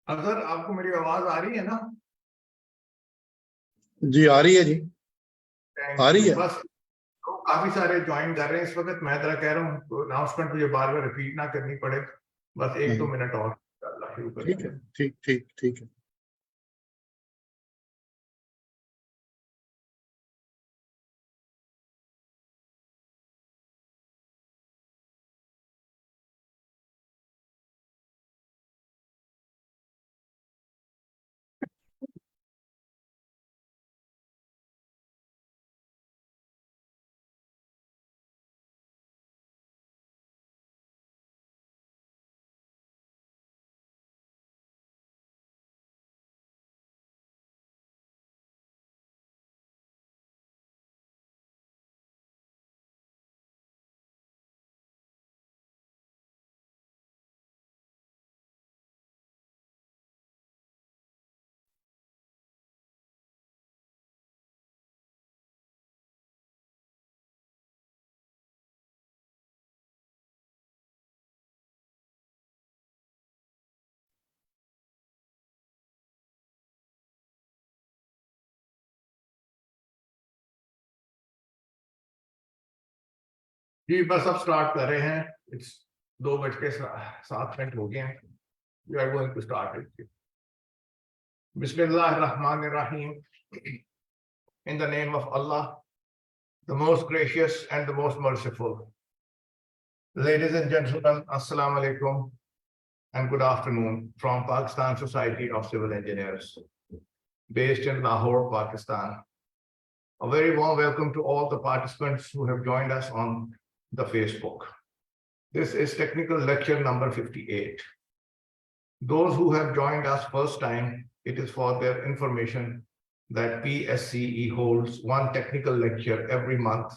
अगर आपको मेरी आवाज आ रही है ना? जी आ रही है जी, आ रही है। बस तो काफी सारे ज्वाइन कर रहे हैं इस वक्त। मैं जरा कह रहा हूँ तो अनाउंसमेंट मुझे बार बार रिपीट ना करनी पड़े। बस 1-2 मिनट और शुरू ठीक करेंगे। है, ठीक ठीक ठीक है। जी बस अब स्टार्ट कर रहे हैं। इट्स 2:07 हो गए हैं। We are going to start it. बिस्मिल्लाहिर्रहमानिर्रहीम। In the name of Allah, the most gracious and the most merciful. Ladies and gentlemen, assalamu alaikum and good afternoon from Pakistan Society of Civil Engineers, based in Lahore, Pakistan. A very warm welcome to all the participants who have joined us on the Facebook. This is technical lecture number 58. Those who have joined us first time, it is for their information that PSCE holds one technical lecture every month.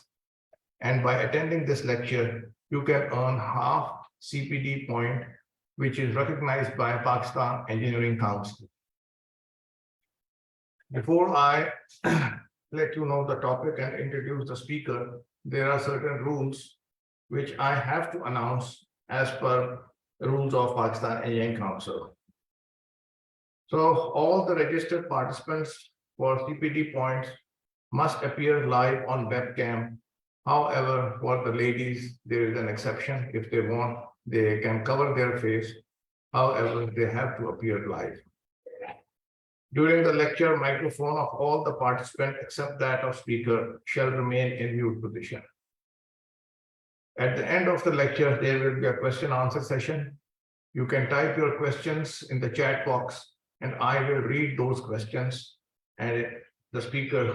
And by attending this lecture, you can earn half CPD point, which is recognized by Pakistan Engineering Council. Before I let you know the topic and introduce the speaker, there are certain rules which I have to announce as per the rules of Pakistan Engineering Council. So all the registered participants for CPD points must appear live on webcam. However, for the ladies, there is an exception. If they want, they can cover their face. However, they have to appear live. During the lecture, microphone of all the participants except that of speaker shall remain in mute position. At the end of the lecture, there will be a question answer session. You can type your questions in the chat box and I will read those questions and the speaker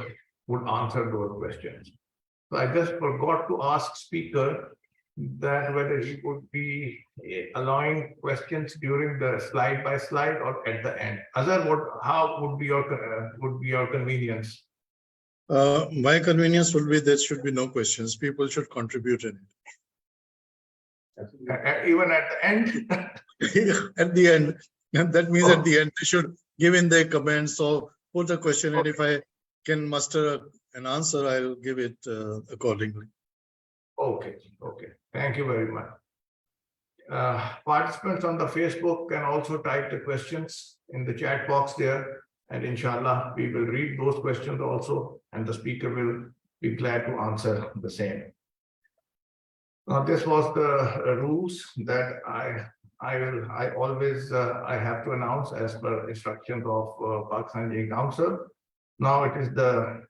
would answer those questions. So I just forgot to ask speaker that whether he would be allowing questions during the slide by slide or at the end. Azhar, how would be your convenience? My convenience will be there should be no questions. People should contribute in it. Even at the end? At the end. And that means at the end, they should give in their comments or put a question. And if I can muster an answer, I'll give it accordingly. Okay. Thank you very much. Participants on the Facebook can also type the questions in the chat box there. And inshallah, we will read those questions also. And the speaker will be glad to answer the same. Now, this was the rules that I always have to announce as per instructions of Pakistan Engineering Council. Now it is the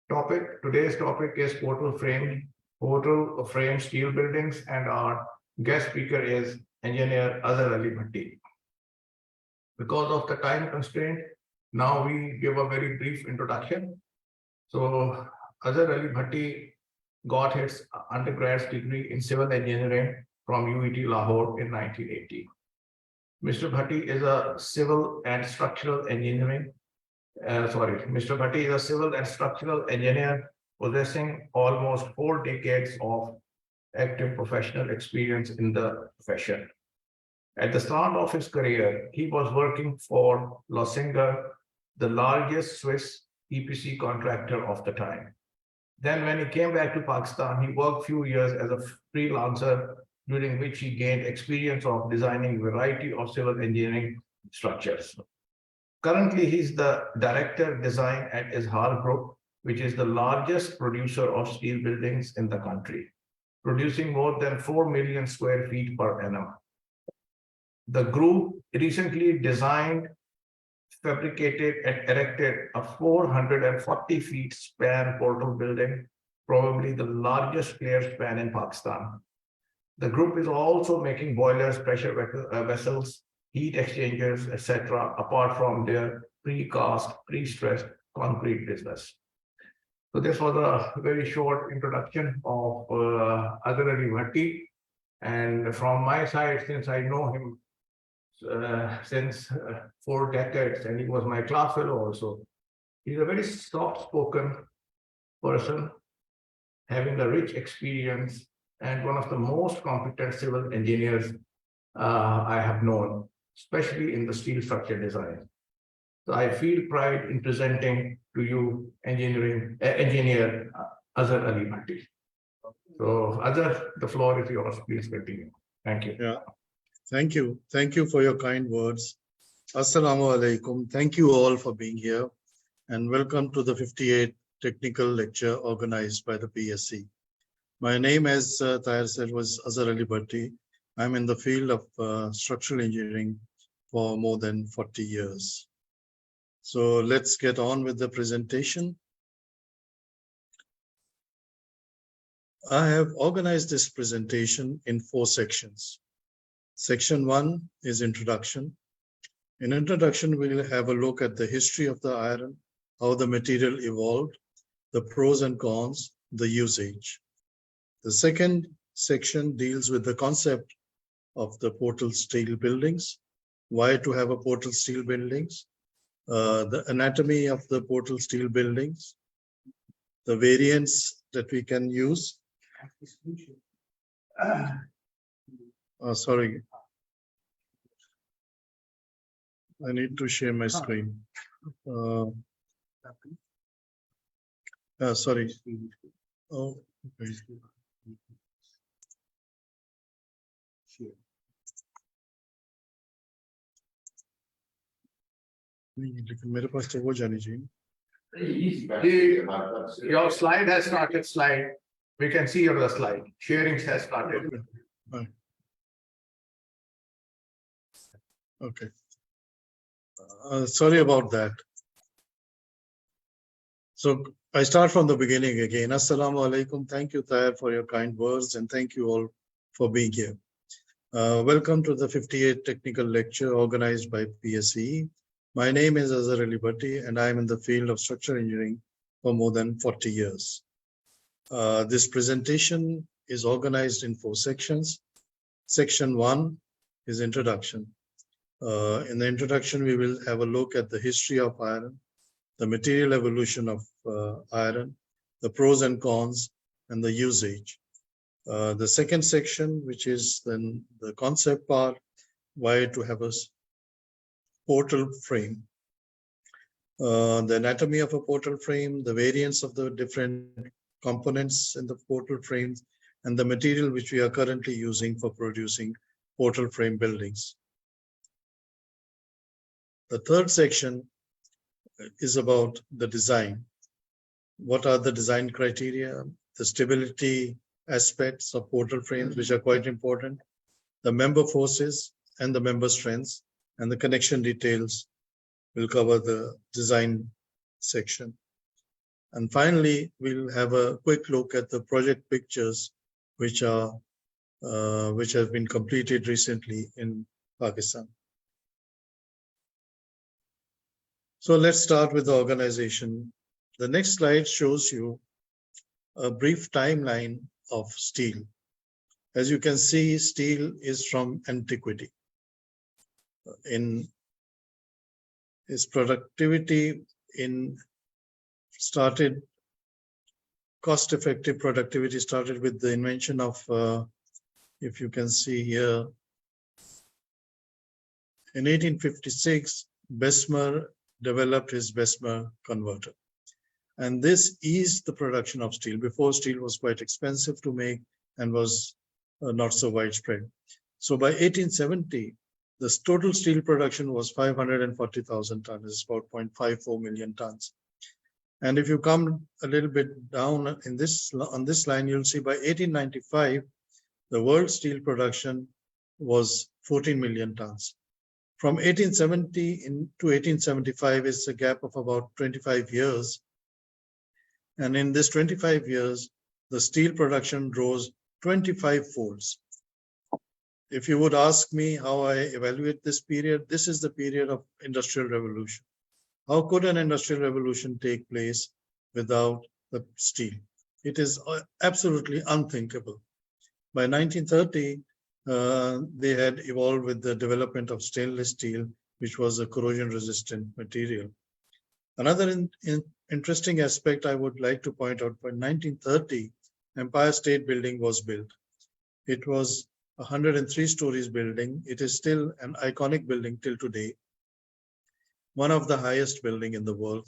topic. Today's topic is portal frame steel buildings, and our guest speaker is engineer Azhar Ali Bhatti. Because of the time constraint, now we give a very brief introduction. So Azhar Ali Bhatti got his undergraduate degree in civil engineering from UET Lahore in 1980. Mr. Bhatti is a civil and structural engineering. Mr. Bhatti is a civil and structural engineer possessing almost 4 decades of active professional experience in the profession. At the start of his career, he was working for Lossinger, the largest Swiss EPC contractor of the time. Then when he came back to Pakistan, he worked few years as a freelancer, during which he gained experience of designing a variety of civil engineering structures. Currently, he's the director design at Izhar Group, which is the largest producer of steel buildings in the country, producing more than 4 million square feet per annum. The group recently designed, fabricated, and erected a 440 feet span portal building, probably the largest flare span in Pakistan. The group is also making boilers, pressure vessels, heat exchangers, etc., apart from their precast, pre-stressed concrete business. So this was a very short introduction of Azhar Ali Bhatti. And from my side, since I know him since 4 decades, and he was my class fellow also, he's a very soft-spoken person, having a rich experience and one of the most competent civil engineers I have known, especially in the steel structure design. So I feel pride in presenting to you engineer Azhar Ali Bhatti. So Azhar, the floor is yours. Please continue. Thank you. Yeah, thank you. Thank you for your kind words. Assalamu alaikum. Thank you all for being here and welcome to the 58th technical lecture organized by the PSC. My name, as Tahir said, was Azhar Ali Bhatti. I'm in the field of structural engineering for more than 40 years. So let's get on with the presentation. I have organized this presentation in 4 sections. Section 1 is introduction. In introduction, we'll have a look at the history of the iron, how the material evolved, the pros and cons, the usage. The second section deals with the concept of the portal steel buildings, why to have a portal steel buildings, the anatomy of the portal steel buildings, the variants that we can use. Sorry, I need to share my screen. Sorry. Oh, okay. मेरे पास तो वो जानी चाहिए. Your slide has started. Slide. We can see your slide. Sharing has started. Okay. Sorry about that. So I start from the beginning again. Assalamu alaikum. Thank you, Tahir, for your kind words, and thank you all for being here. Welcome to the 58th technical lecture organized by PSCE. My name is Azhar Ali Bhatti, and I am in the field of structural engineering for more than 40 years. This presentation is organized in 4 sections. Section 1 is introduction. In the introduction, we will have a look at the history of iron, the material evolution of iron, the pros and cons, and the usage. The second section, which is then the concept part, why to have a portal frame, the anatomy of a portal frame, the variants of the different components in the portal frames, and the material which we are currently using for producing portal frame buildings. The third section is about the design. What are the design criteria, the stability aspects of portal frames, which are quite important, the member forces and the member strengths, and the connection details will cover the design section. And finally, we'll have a quick look at the project pictures which have been completed recently in Pakistan. So let's start with the organization. The next slide shows you a brief timeline of steel. As you can see, steel is from antiquity. In its productivity, cost-effective productivity started with the invention of, if you can see here, in 1856, Bessemer developed his Bessemer converter. And this eased the production of steel. Before, steel was quite expensive to make and was not so widespread. So by 1870, The total steel production was 540,000 tons, it's about 0.54 million tons. And if you come a little bit down in this on this line, you'll see by 1895, the world steel production was 14 million tons. From 1870 to 1875 is a gap of about 25 years. And in this 25 years, the steel production rose 25 folds. If you would ask me how I evaluate this period, this is the period of industrial revolution. How could an industrial revolution take place without the steel? It is absolutely unthinkable. By 1930, they had evolved with the development of stainless steel, which was a corrosion-resistant material. Another interesting aspect I would like to point out, by 1930, Empire State Building was built. It was a 103 stories building. It is still an iconic building till today, one of the highest building in the world.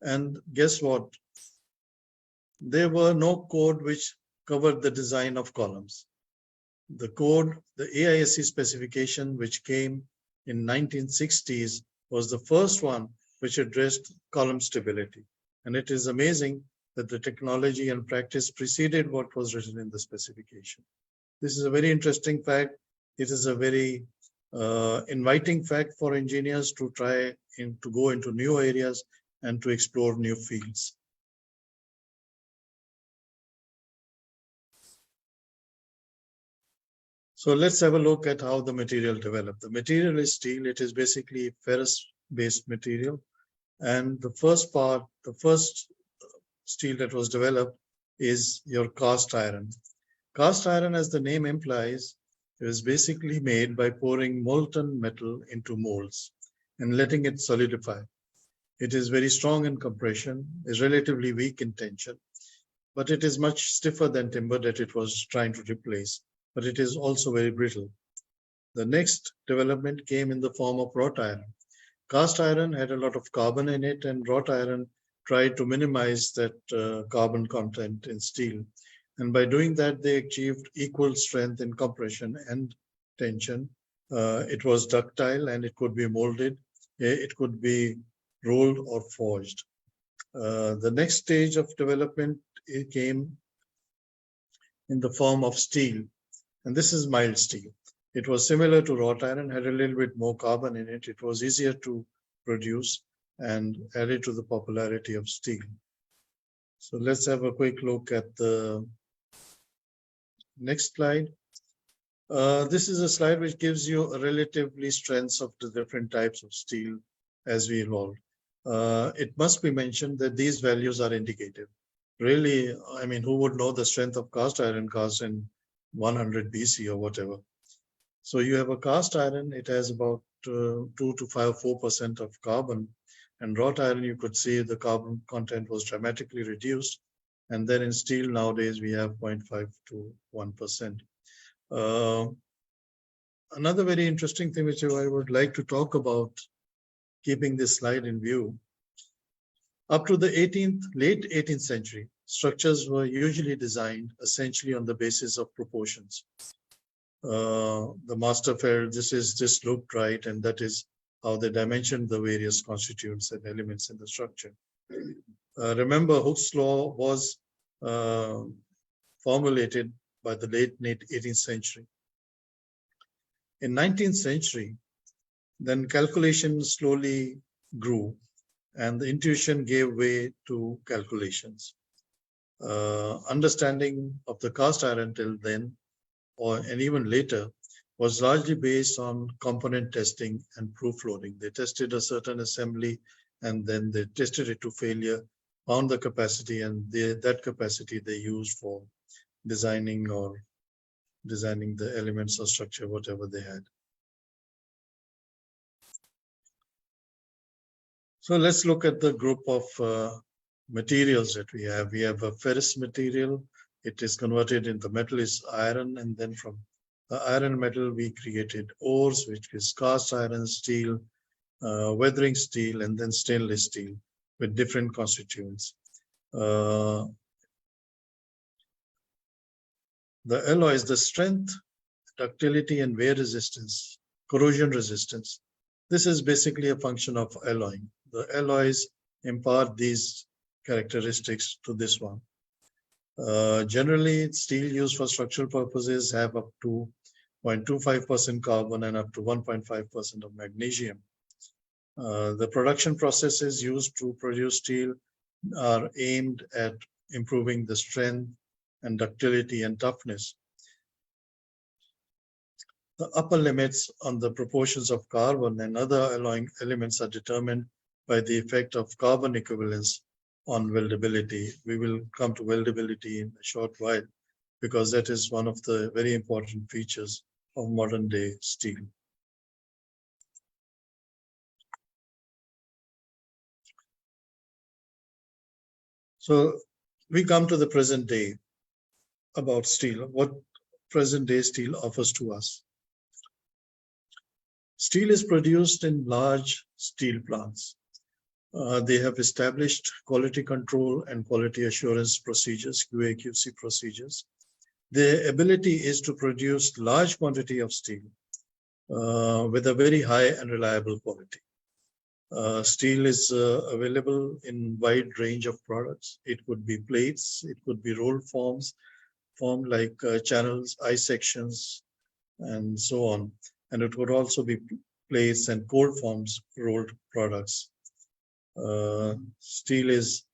And guess what? There were no code which covered the design of columns. The code, the AISC specification, which came in 1960s, was the first one which addressed column stability. And it is amazing that the technology and practice preceded what was written in the specification. This is a very interesting fact. It is a very inviting fact for engineers to try to go into new areas and to explore new fields. So let's have a look at how the material developed. The material is steel. It is basically ferrous-based material. And the first part, the first steel that was developed is your cast iron. Cast iron, as the name implies, is basically made by pouring molten metal into molds and letting it solidify. It is very strong in compression, is relatively weak in tension, but it is much stiffer than timber that it was trying to replace, but it is also very brittle. The next development came in the form of wrought iron. Cast iron had a lot of carbon in it, and wrought iron tried to minimize that carbon content in steel. And by doing that, they achieved equal strength in compression and tension. It was ductile and it could be molded. It could be rolled or forged. The next stage of development came in the form of steel. And this is mild steel. It was similar to wrought iron, had a little bit more carbon in it. It was easier to produce and added to the popularity of steel. So let's have a quick look at the next slide. This is a slide which gives you a relatively strengths of the different types of steel as we evolved. It must be mentioned that these values are indicative. Really, I mean, who would know the strength of cast iron cast in 100 BC or whatever? So you have a cast iron, it has about 2 to 4% of carbon. And wrought iron, you could see the carbon content was dramatically reduced. And then in steel nowadays, we have 0.5 to 1%. Another very interesting thing which I would like to talk about, keeping this slide in view, up to the late 18th century, structures were usually designed essentially on the basis of proportions. The master felt this looked right, and that is how they dimensioned the various constituents and elements in the structure. Remember, Hooke's law was formulated by the late 18th century. In 19th century, then calculation slowly grew, and the intuition gave way to calculations. Understanding of the cast iron till then, and even later, was largely based on component testing and proof loading. They tested a certain assembly, and then they tested it to failure, found the capacity, and that capacity they used for designing the elements or structure, whatever they had. So let's look at the group of materials that we have. We have a ferrous material. It is converted into metal is iron, and then from the iron metal we created ores, which is cast iron, steel, weathering steel, and then stainless steel with different constituents. The alloys, the strength, ductility, and wear resistance corrosion resistance. This is basically a function of alloying. The alloys impart these characteristics to this one. Generally, steel used for structural purposes have up to 0.25% carbon and up to 1.5% of magnesium. The production processes used to produce steel are aimed at improving the strength and ductility and toughness. The upper limits on the proportions of carbon and other alloying elements are determined by the effect of carbon equivalence on weldability. We will come to weldability in a short while because that is one of the very important features of modern day steel. So we come to the present day about steel, what present day steel offers to us. Steel is produced in large steel plants. They have established quality control and quality assurance procedures, QA/QC procedures. Their ability is to produce large quantity of steel with a very high and reliable quality. Steel is available in wide range of products. It could be plates, it could be rolled forms, formed like channels, eye sections, and so on. And it would also be plates and cold forms rolled products. Steel is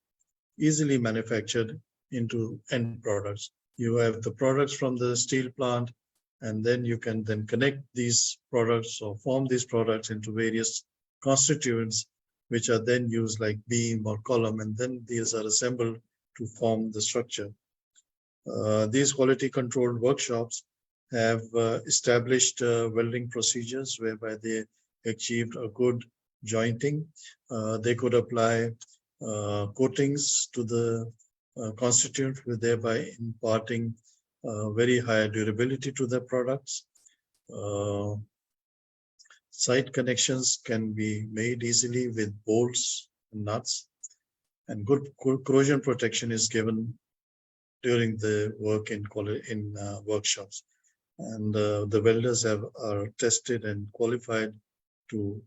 easily manufactured into end products. You have the products from the steel plant, and then you can then connect these products or form these products into various constituents, which are then used like beam or column, and then these are assembled to form the structure. These quality controlled workshops have established welding procedures whereby they achieved a good jointing. They could apply coatings to the constituent, thereby imparting very high durability to the products. Side connections can be made easily with bolts and nuts, and good corrosion protection is given during the work in workshops. And the welders are tested and qualified to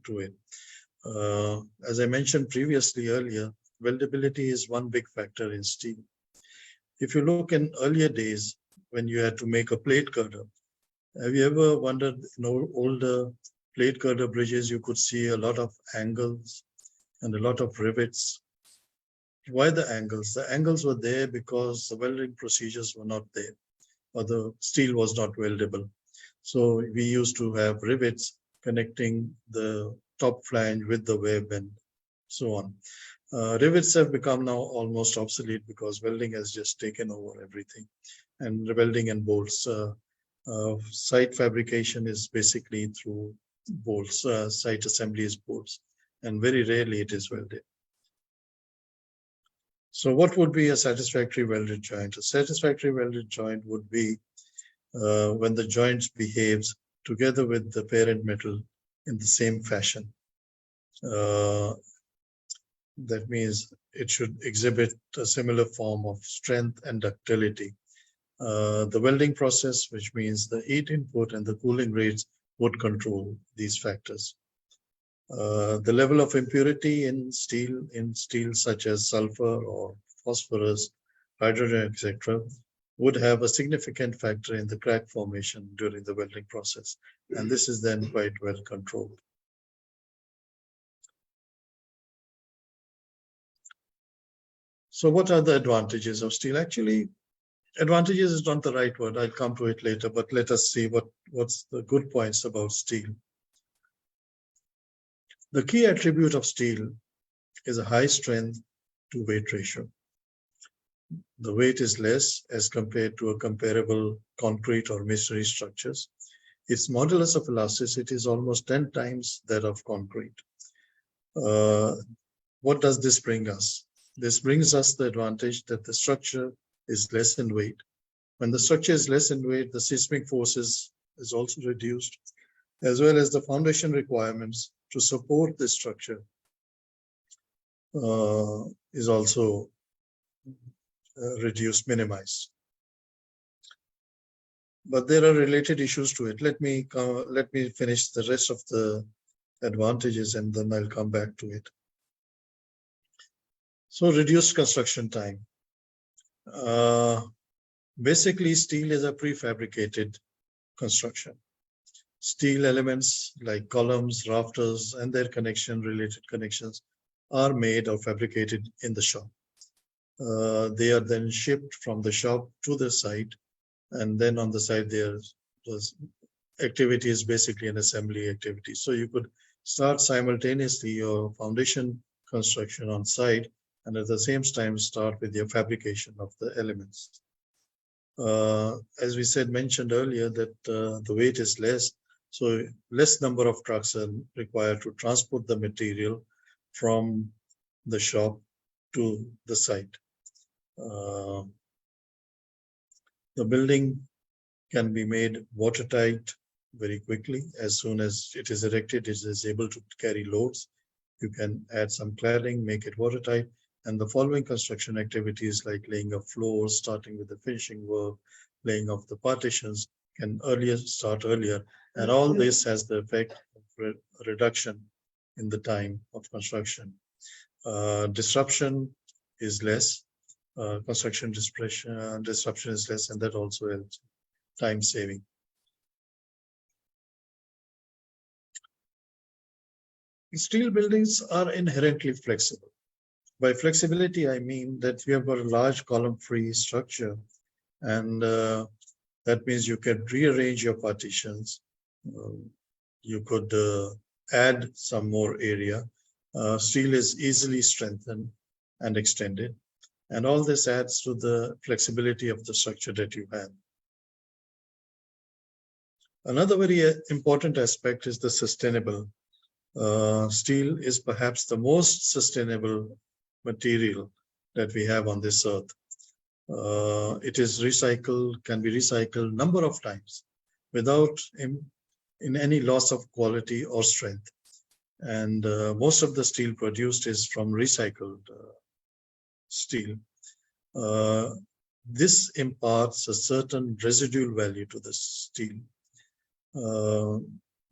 do it. As I mentioned previously earlier, weldability is one big factor in steel. If you look in earlier days, when you had to make a plate girder, have you ever wondered, older plate girder bridges, you could see a lot of angles and a lot of rivets. Why the angles? The angles were there because the welding procedures were not there, or the steel was not weldable. So we used to have rivets connecting the top flange with the web and so on. Rivets have become now almost obsolete because welding has just taken over everything. And welding and bolts, site fabrication is basically through bolts, site assembly is bolts, and very rarely it is welded. So what would be a satisfactory welded joint? A satisfactory welded joint would be when the joint behaves together with the parent metal in the same fashion. That means it should exhibit a similar form of strength and ductility. The welding process, which means the heat input and the cooling rates, would control these factors. The level of impurity in steel such as sulfur or phosphorus, hydrogen, etc., would have a significant factor in the crack formation during the welding process. And this is then quite well controlled. So what are the advantages of steel? Actually, advantages is not the right word. I'll come to it later, but let us see what's the good points about steel. The key attribute of steel is a high strength to weight ratio. The weight is less as compared to a comparable concrete or masonry structures. Its modulus of elasticity is almost 10 times that of concrete. What does this bring us? This brings us the advantage that the structure is less in weight. When the structure is less in weight, the seismic forces is also reduced, as well as the foundation requirements to support this structure is also reduced, minimized. but there are related issues to it. Let me finish the rest of the advantages and then I'll come back to it. So reduced construction time. Basically, steel is a prefabricated construction. Steel elements like columns, rafters, and their related connections are made or fabricated in the shop. They are then shipped from the shop to the site, and then on the site there's activity is basically an assembly activity. So you could start simultaneously your foundation construction on site and at the same time start with your fabrication of the elements. As we mentioned earlier, that the weight is less, so less number of trucks are required to transport the material from the shop to the site. The building can be made watertight very quickly. As soon as it is erected, it is able to carry loads. You can add some cladding, make it watertight, and the following construction activities like laying of floors, starting with the finishing work, laying of the partitions can start earlier, and all this has the effect of reduction in the time of construction. Disruption is less, construction disruption is less, and that also helps time saving. Steel buildings are inherently flexible. By flexibility, I mean that we have got a large column-free structure, and that means you can rearrange your partitions. You could add some more area. Steel is easily strengthened and extended, and all this adds to the flexibility of the structure that you have. Another very important aspect is the sustainable. Steel is perhaps the most sustainable material that we have on this earth. It is recycled, can be recycled number of times without in any loss of quality or strength. And most of the steel produced is from recycled steel. This imparts a certain residual value to the steel.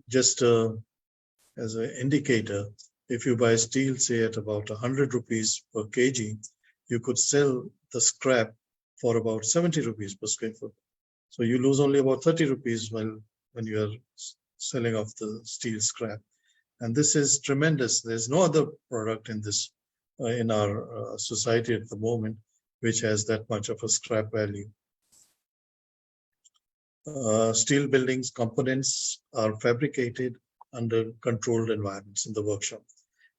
Just as an indicator, if you buy steel, say at about 100 rupees per kg, you could sell the scrap for about 70 rupees per square foot. So you lose only about 30 rupees when you are selling off the steel scrap. And this is tremendous. There's no other product in this in our society at the moment which has that much of a scrap value. Steel buildings components are fabricated under controlled environments in the workshop.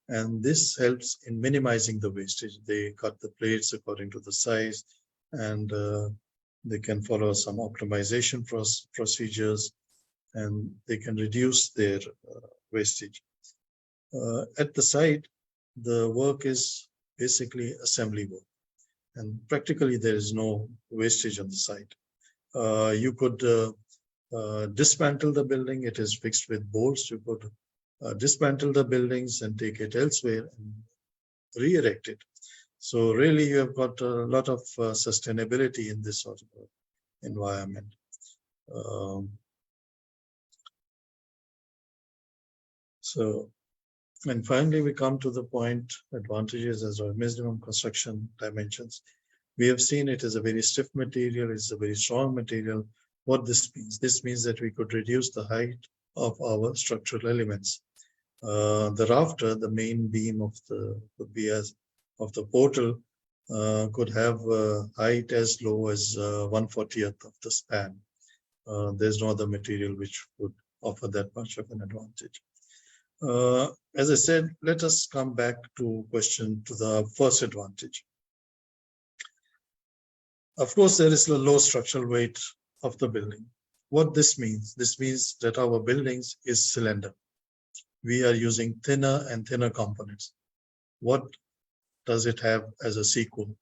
And this helps in minimizing the wastage. They cut the plates according to the size, and they can follow some optimization procedures, and they can reduce their wastage. At the site, the work is basically assembly work, and practically there is no wastage on the site. You could dismantle the building. It is fixed with bolts. You could dismantle the buildings and take it elsewhere and re-erect it. So really you have got a lot of sustainability in this sort of environment. And finally we come to the point, advantages as our minimum construction dimensions. We have seen it is a very stiff material, it's a very strong material. What this means? This means that we could reduce the height of our structural elements. The rafter, the main beam of the portal, could have height as low as 1/40th of the span. There's no other material which would offer that much of an advantage. As I said, let us come back to the first advantage. Of course, there is the low structural weight of the building. What this means? This means that our buildings is cylinder. We are using thinner and thinner components. What does it have as a sequel?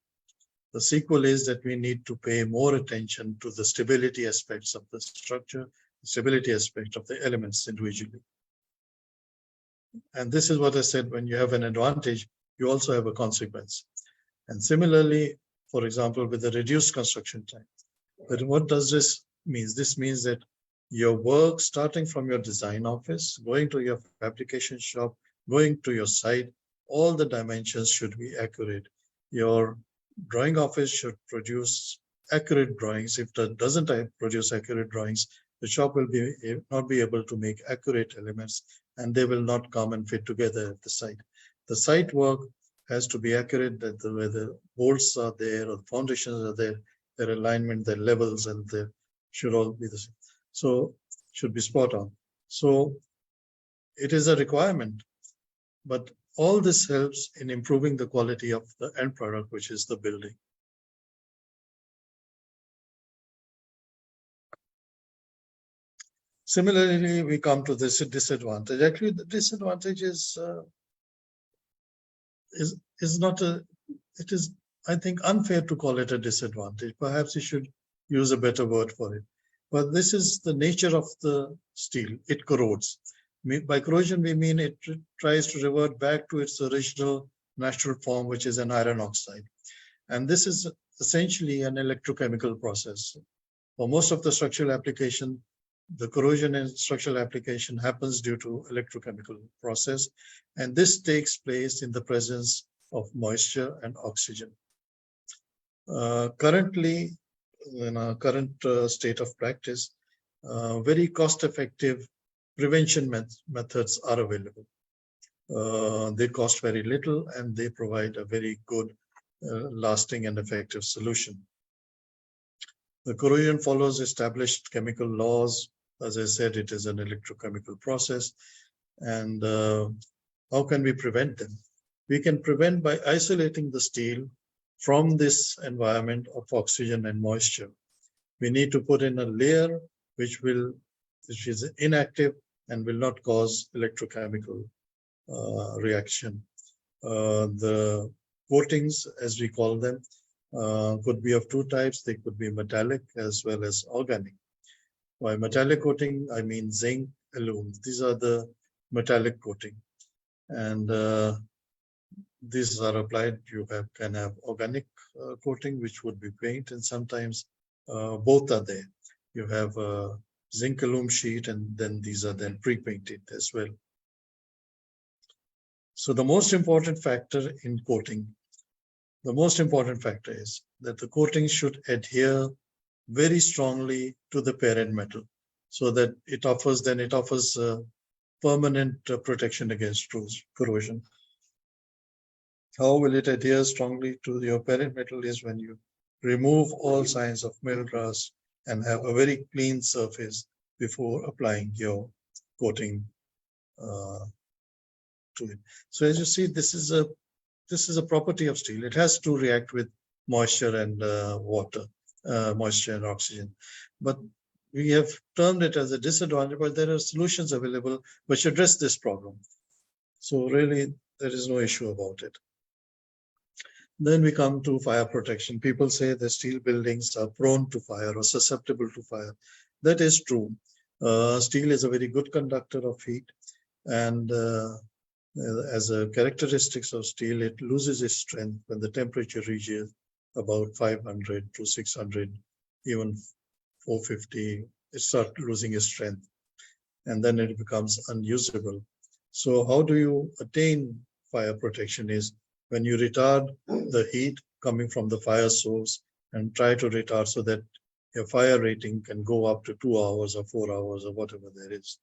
The sequel is that we need to pay more attention to the stability aspects of the structure, the stability aspect of the elements individually. And this is what I said, when you have an advantage, you also have a consequence. And similarly, for example, with the reduced construction time. But what does this means? This means that your work, starting from your design office, going to your fabrication shop, going to your site, all the dimensions should be accurate. Your drawing office should produce accurate drawings. If it doesn't produce accurate drawings, the shop will not be able to make accurate elements, and they will not come and fit together at the site. The site work has to be accurate, that where the bolts are there or the foundations are there, their alignment, their levels, and they should all be the same. So should be spot on. So it is a requirement, but all this helps in improving the quality of the end product, which is the building. Similarly, we come to this disadvantage. Actually, the disadvantage is not a, it is, I think, unfair to call it a disadvantage. Perhaps you should use a better word for it. But this is the nature of the steel. It corrodes. By corrosion, we mean it tries to revert back to its original natural form, which is an iron oxide. And this is essentially an electrochemical process. For most of the structural application, the corrosion in structural application happens due to electrochemical process. And this takes place in the presence of moisture and oxygen. Currently, in our current state of practice, very cost-effective prevention methods are available. They cost very little and they provide a very good, lasting and effective solution. The corrosion follows established chemical laws. As I said, it is an electrochemical process. And how can we prevent them? We can prevent by isolating the steel from this environment of oxygen and moisture. We need to put in a layer which is inactive and will not cause electrochemical reaction. The coatings, as we call them, could be of two types. They could be metallic as well as organic. By metallic coating, I mean zinc, aluminum. These are the metallic coating. And these are applied. You can have organic coating, which would be paint, and sometimes both are there. You have a zinc aluminum sheet, and then these are then pre-painted as well. So the most important factor in coating, the most important factor is that the coating should adhere very strongly to the parent metal, so that it offers permanent protection against corrosion. How will it adhere strongly to your parent metal is when you remove all signs of mill rust and have a very clean surface before applying your coating to it. So as you see, this is a property of steel. It has to react with moisture and water, moisture and oxygen. But we have termed it as a disadvantage, but there are solutions available which address this problem. So really, there is no issue about it. Then we come to fire protection. People say the steel buildings are prone to fire or susceptible to fire. That is true. Steel is a very good conductor of heat, and as a characteristics of steel, it loses its strength when the temperature reaches about 500 to 600, even 450. It starts losing its strength, and then it becomes unusable. So how do you attain fire protection is when you retard the heat coming from the fire source and try to retard so that your fire rating can go up to 2 hours or 4 hours or whatever there is.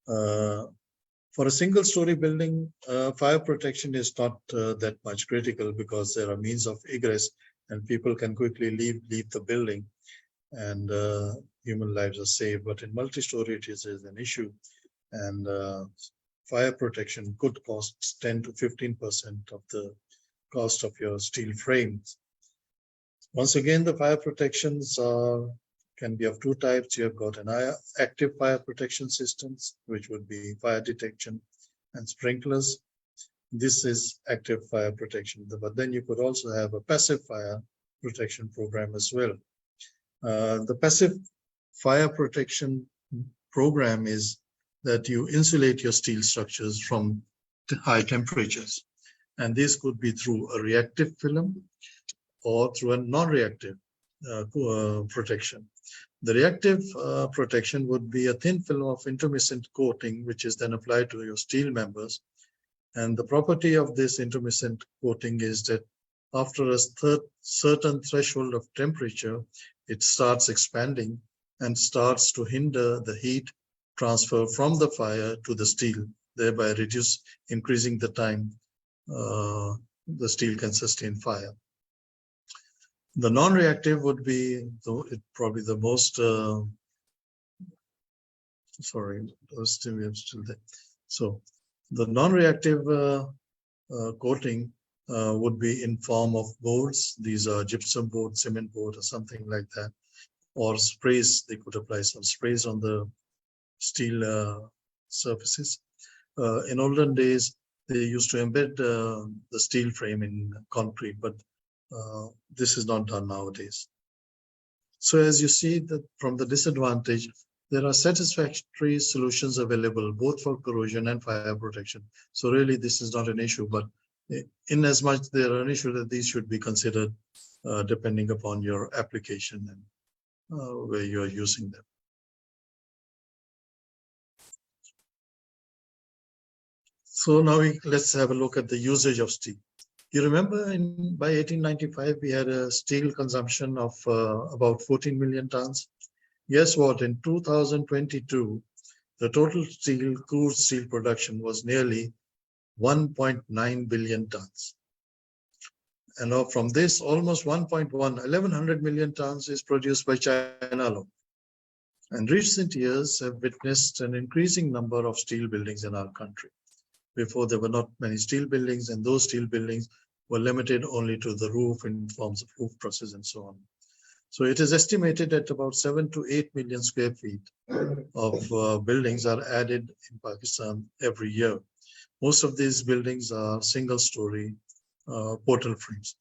For a single story building, fire protection is not that much critical because there are means of egress and people can quickly leave the building and human lives are saved. But in multi-story, it is an issue, and fire protection could cost 10 to 15% of the cost of your steel frames. Once again, the fire protections can be of two types. You have got an active fire protection systems, which would be fire detection and sprinklers. This is active fire protection, but then you could also have a passive fire protection program as well. The passive fire protection program is that you insulate your steel structures from high temperatures. And this could be through a reactive film or through a non-reactive protection. The reactive protection would be a thin film of intermittent coating, which is then applied to your steel members. And the property of this intermittent coating is that after a certain threshold of temperature, it starts expanding and starts to hinder the heat transfer from the fire to the steel, thereby increasing the time the steel can sustain fire. The non-reactive would be probably the most, sorry, still there. So the non-reactive coating would be in form of boards. These are gypsum board, cement board, or something like that, or sprays. They could apply some sprays on the steel surfaces. In olden days, they used to embed the steel frame in concrete, but this is not done nowadays. So as you see that from the disadvantage, there are satisfactory solutions available both for corrosion and fire protection. So really this is not an issue, but in as much there are an issue that these should be considered depending upon your application and where you are using them. So now let's have a look at the usage of steel. You remember by 1895, we had a steel consumption of about 14 million tons. Guess what? In 2022, the total crude steel production was nearly 1.9 billion tons. And now from this, almost 1,100 million tons is produced by China alone. And recent years have witnessed an increasing number of steel buildings in our country. Before, there were not many steel buildings, and those steel buildings were limited only to the roof in forms of roof trusses and so on. So it is estimated that about 7 to 8 million square feet of buildings are added in Pakistan every year. Most of these buildings are single-story portal frames.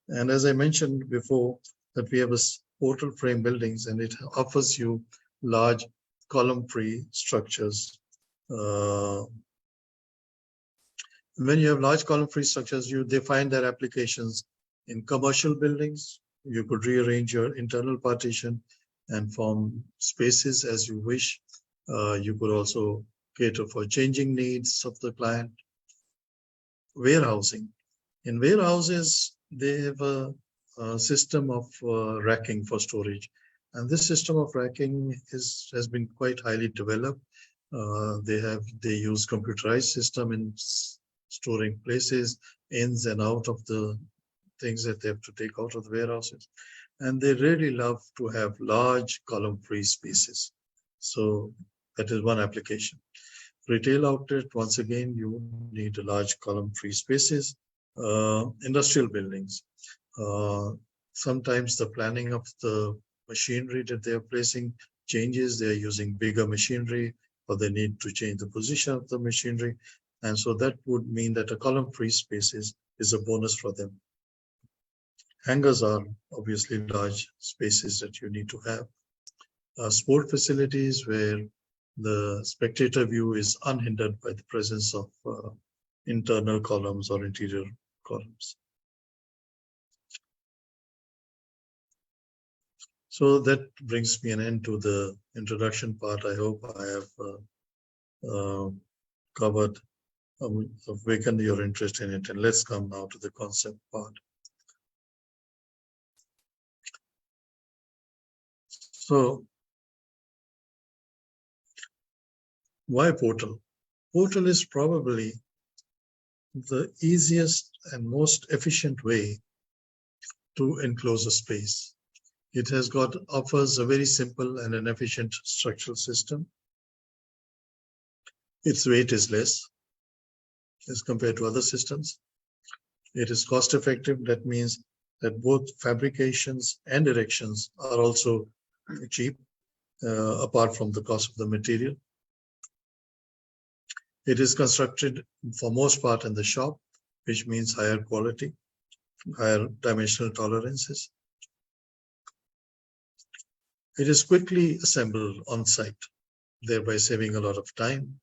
And as I mentioned before, that we have a portal frame buildings, and it offers you large column-free structures. When you have large column-free structures, they find their applications in commercial buildings. You could rearrange your internal partition and form spaces as you wish. You could also cater for changing needs of the client. Warehousing. In warehouses, they have a system of racking for storage. And this system of racking has been quite highly developed. They use computerized system in storing places, ins and out of the things that they have to take out of the warehouses. And they really love to have large column-free spaces. So that is one application. Retail outlet, once again, you need large column-free spaces. Industrial buildings. Sometimes the planning of the machinery that they are placing changes. They are using bigger machinery, or they need to change the position of the machinery. And so that would mean that a column-free space is a bonus for them. Hangars are obviously large spaces that you need to have. Sport facilities where the spectator view is unhindered by the presence of internal columns or interior columns. So that brings me an end to the introduction part. I hope I have covered, awakened your interest in it. And let's come now to the concept part. So why portal? Portal is probably the easiest and most efficient way to enclose a space. It offers a very simple and an efficient structural system. Its weight is less as compared to other systems. It is cost effective. That means that both fabrications and erections are also cheap, apart from the cost of the material. It is constructed for most part in the shop, which means higher quality, higher dimensional tolerances. It is quickly assembled on site, thereby saving a lot of time.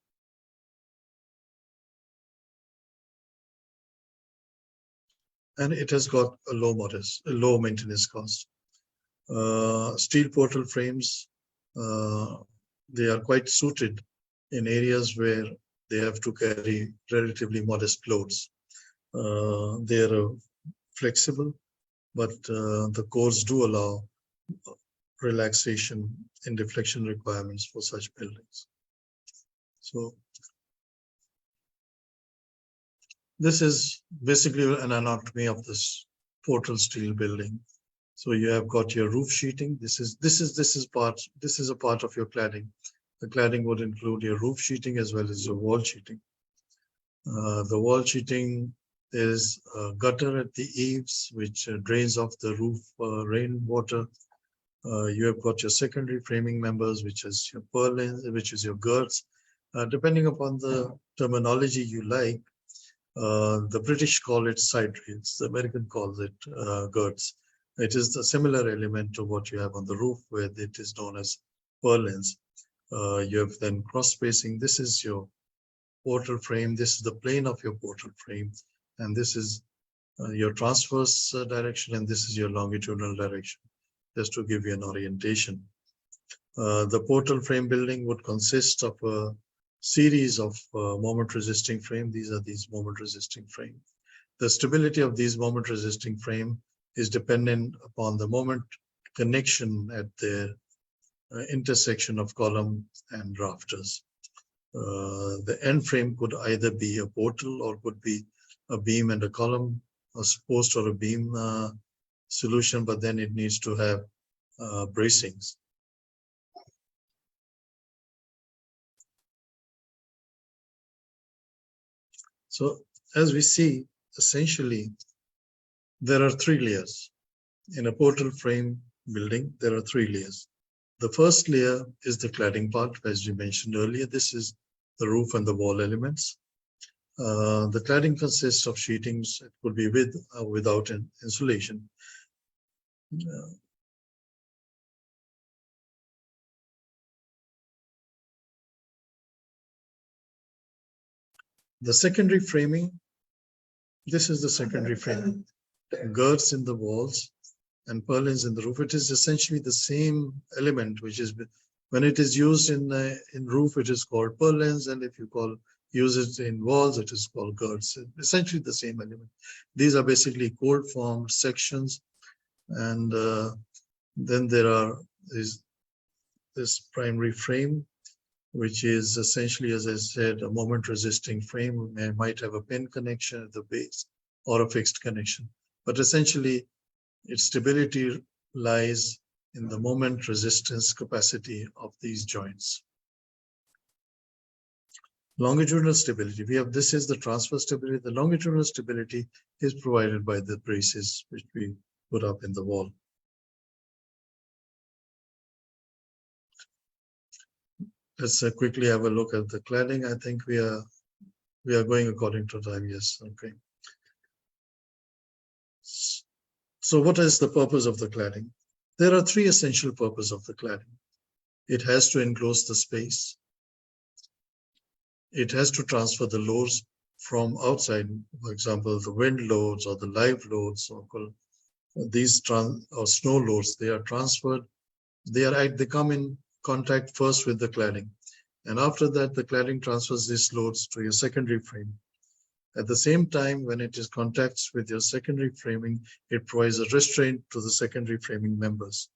And it has got a low maintenance cost. Steel portal frames, they are quite suited in areas where they have to carry relatively modest loads. They are flexible, but the cores do allow relaxation in deflection requirements for such buildings. So this is basically an anatomy of this portal steel building. So you have got your roof sheeting. This is a part of your cladding. The cladding would include your roof sheeting as well as your wall sheeting. The wall sheeting is a gutter at the eaves, which drains off the roof rainwater. You have got your secondary framing members, which is your purlins, which is your girts. Depending upon the terminology you like, the British call it side rails, the American calls it girts. It is a similar element to what you have on the roof, where it is known as purlins. You have then cross spacing. This is your portal frame. This is the plane of your portal frame, and this is your transverse direction, and this is your longitudinal direction, just to give you an orientation. The portal frame building would consist of a series of moment resisting frame. These are these moment resisting frame. The stability of these moment resisting frame is dependent upon the moment connection at the intersection of column and rafters. The end frame could either be a portal or could be a beam and a column, a post or a beam solution, but then it needs to have bracings. So as we see, essentially, there are three layers. In a portal frame building, there are three layers. The first layer is the cladding part, as you mentioned earlier. This is the roof and the wall elements. The cladding consists of sheetings. It could be with or without an insulation. The secondary framing, this is the secondary framing. Girts in the walls and purlins in the roof. It is essentially the same element, which is, when it is used in roof, it is called purlins, and if you use it in walls, it is called girts. Essentially the same element. These are basically cold formed sections, and then there is this primary frame, which is essentially, as I said, a moment resisting frame. It might have a pin connection at the base or a fixed connection, but essentially its stability lies in the moment resistance capacity of these joints. Longitudinal stability. This is the transverse stability. The longitudinal stability is provided by the braces which we put up in the wall. Let's quickly have a look at the cladding. I think we are going according to time. Yes. Okay. So what is the purpose of the cladding? There are three essential purposes of the cladding. It has to enclose the space. It has to transfer the loads from outside, for example, the wind loads or the live loads, or these or snow loads. They are transferred. They come in contact first with the cladding, and after that, the cladding transfers these loads to your secondary frame. At the same time, when it is contacts with your secondary framing, it provides a restraint to the secondary framing members.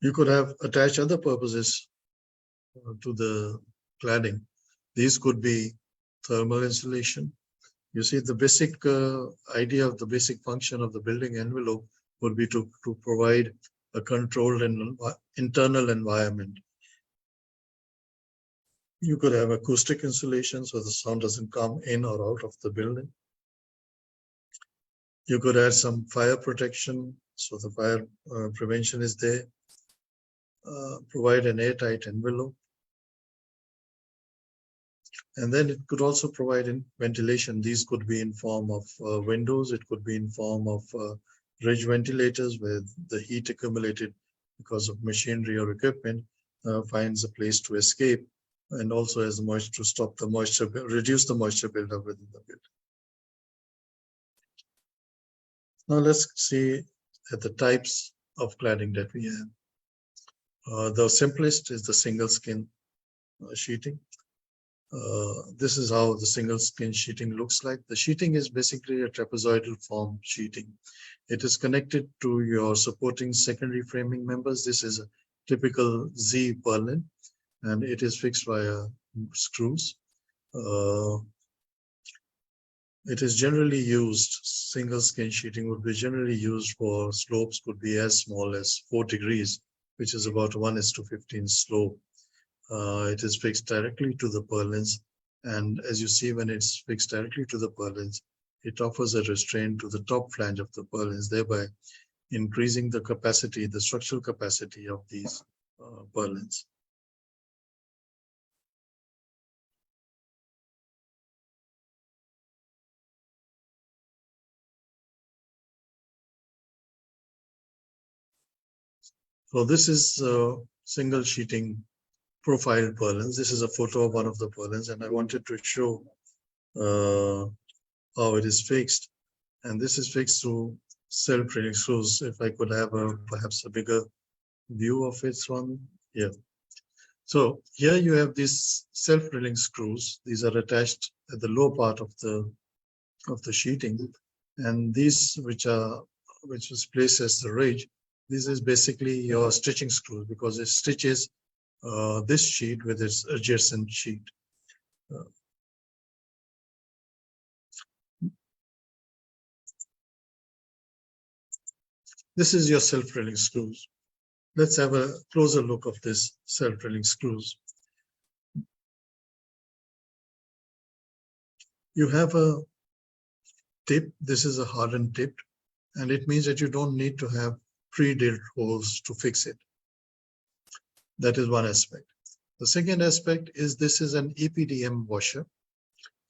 You could have attached other purposes to the cladding. These could be thermal insulation. You see, the basic idea of the basic function of the building envelope would be to provide a controlled and internal environment. You could have acoustic insulation so the sound doesn't come in or out of the building. You could add some fire protection so the fire prevention is there. Provide an airtight envelope. And then it could also provide ventilation. These could be in form of windows. It could be in form of ridge ventilators where the heat accumulated because of machinery or equipment finds a place to escape, and also as the moisture to stop the moisture, reduce the moisture buildup within the building. Now let's see at the types of cladding that we have. The simplest is the single skin sheeting. This is how the single skin sheeting looks like. The sheeting is basically a trapezoidal form sheeting. It is connected to your supporting secondary framing members. This is a typical Z purlin, and it is fixed via screws. It is generally used, single skin sheeting would be generally used for slopes could be as small as 4 degrees, which is about 1:15 slope. It is fixed directly to the purlins, and as you see, when it's fixed directly to the purlins, it offers a restraint to the top flange of the purlins, thereby increasing the capacity, the structural capacity of these purlins. So this is single sheeting profile purlins. This is a photo of one of the purlins, and I wanted to show how it is fixed. And this is fixed through self-drilling screws. If I could have perhaps a bigger view of it from here. So here you have these self-drilling screws. These are attached at the lower part of the sheeting, and these which is placed as the ridge. This is basically your stitching screws because it stitches this sheet with its adjacent sheet. This is your self-drilling screws. Let's have a closer look of this self-drilling screws. You have a tip. This is a hardened tip, and it means that you don't need to have pre-drilled holes to fix it. That is one aspect. The second aspect is this is an EPDM washer.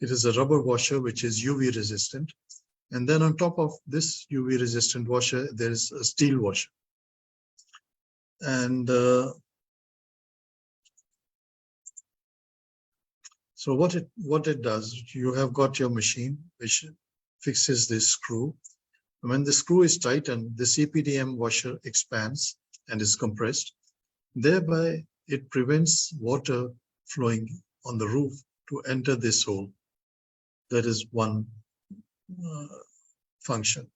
It is a rubber washer which is UV resistant. And then on top of this UV resistant washer, there is a steel washer. And so what it does, you have got your machine which fixes this screw. When the screw is tightened, the EPDM washer expands and is compressed. Thereby, it prevents water flowing on the roof to enter this hole. That is one function.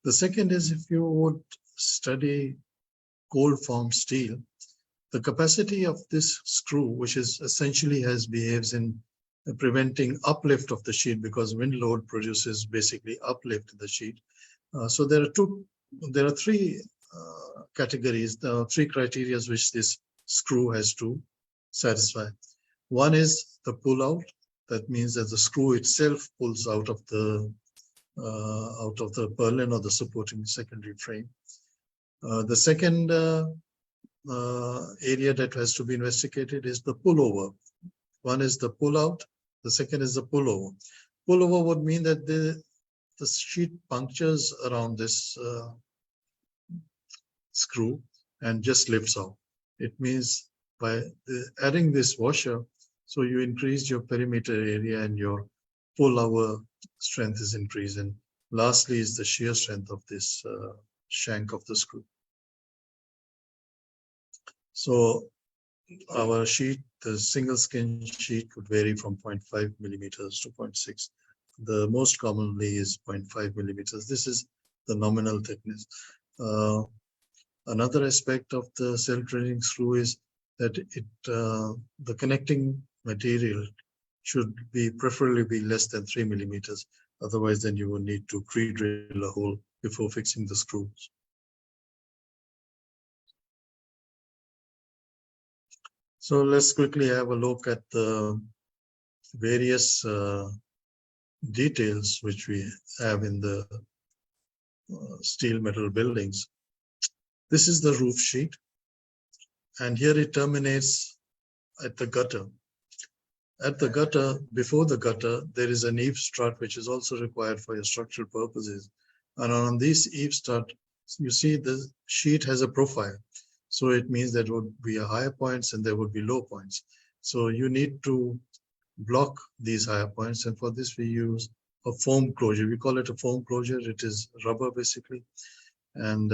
The second is if you would study cold form steel, the capacity of this screw, which is essentially behaves in preventing uplift of the sheet because wind load produces basically uplift in the sheet. So there are three categories, the three criteria which this screw has to satisfy. One is the pull out. That means that the screw itself pulls out of the purlin or the supporting secondary frame. The second area that has to be investigated is the pullover. One is the pull out. The second is the pullover. Pullover would mean that the sheet punctures around this screw and just lifts out. It means by adding this washer, so you increase your perimeter area and your pullover strength is increased. And lastly is the shear strength of this shank of the screw. So our sheet, the single skin sheet could vary from 0.5 millimeters to 0.6. The most commonly is 0.5 millimeters. This is the nominal thickness. Another aspect of the self-drilling screw is that the connecting material should be preferably be less than 3 millimeters. Otherwise, then you will need to pre-drill a hole before fixing the screws. So let's quickly have a look at the various details which we have in the steel metal buildings. This is the roof sheet, and here it terminates at the gutter. At the gutter, before the gutter, there is an eave strut which is also required for your structural purposes. And on this eave strut, you see the sheet has a profile. So it means there would be higher points and there would be low points. So you need to block these higher points, and for this we use a foam closure. We call it a foam closure. It is rubber basically. And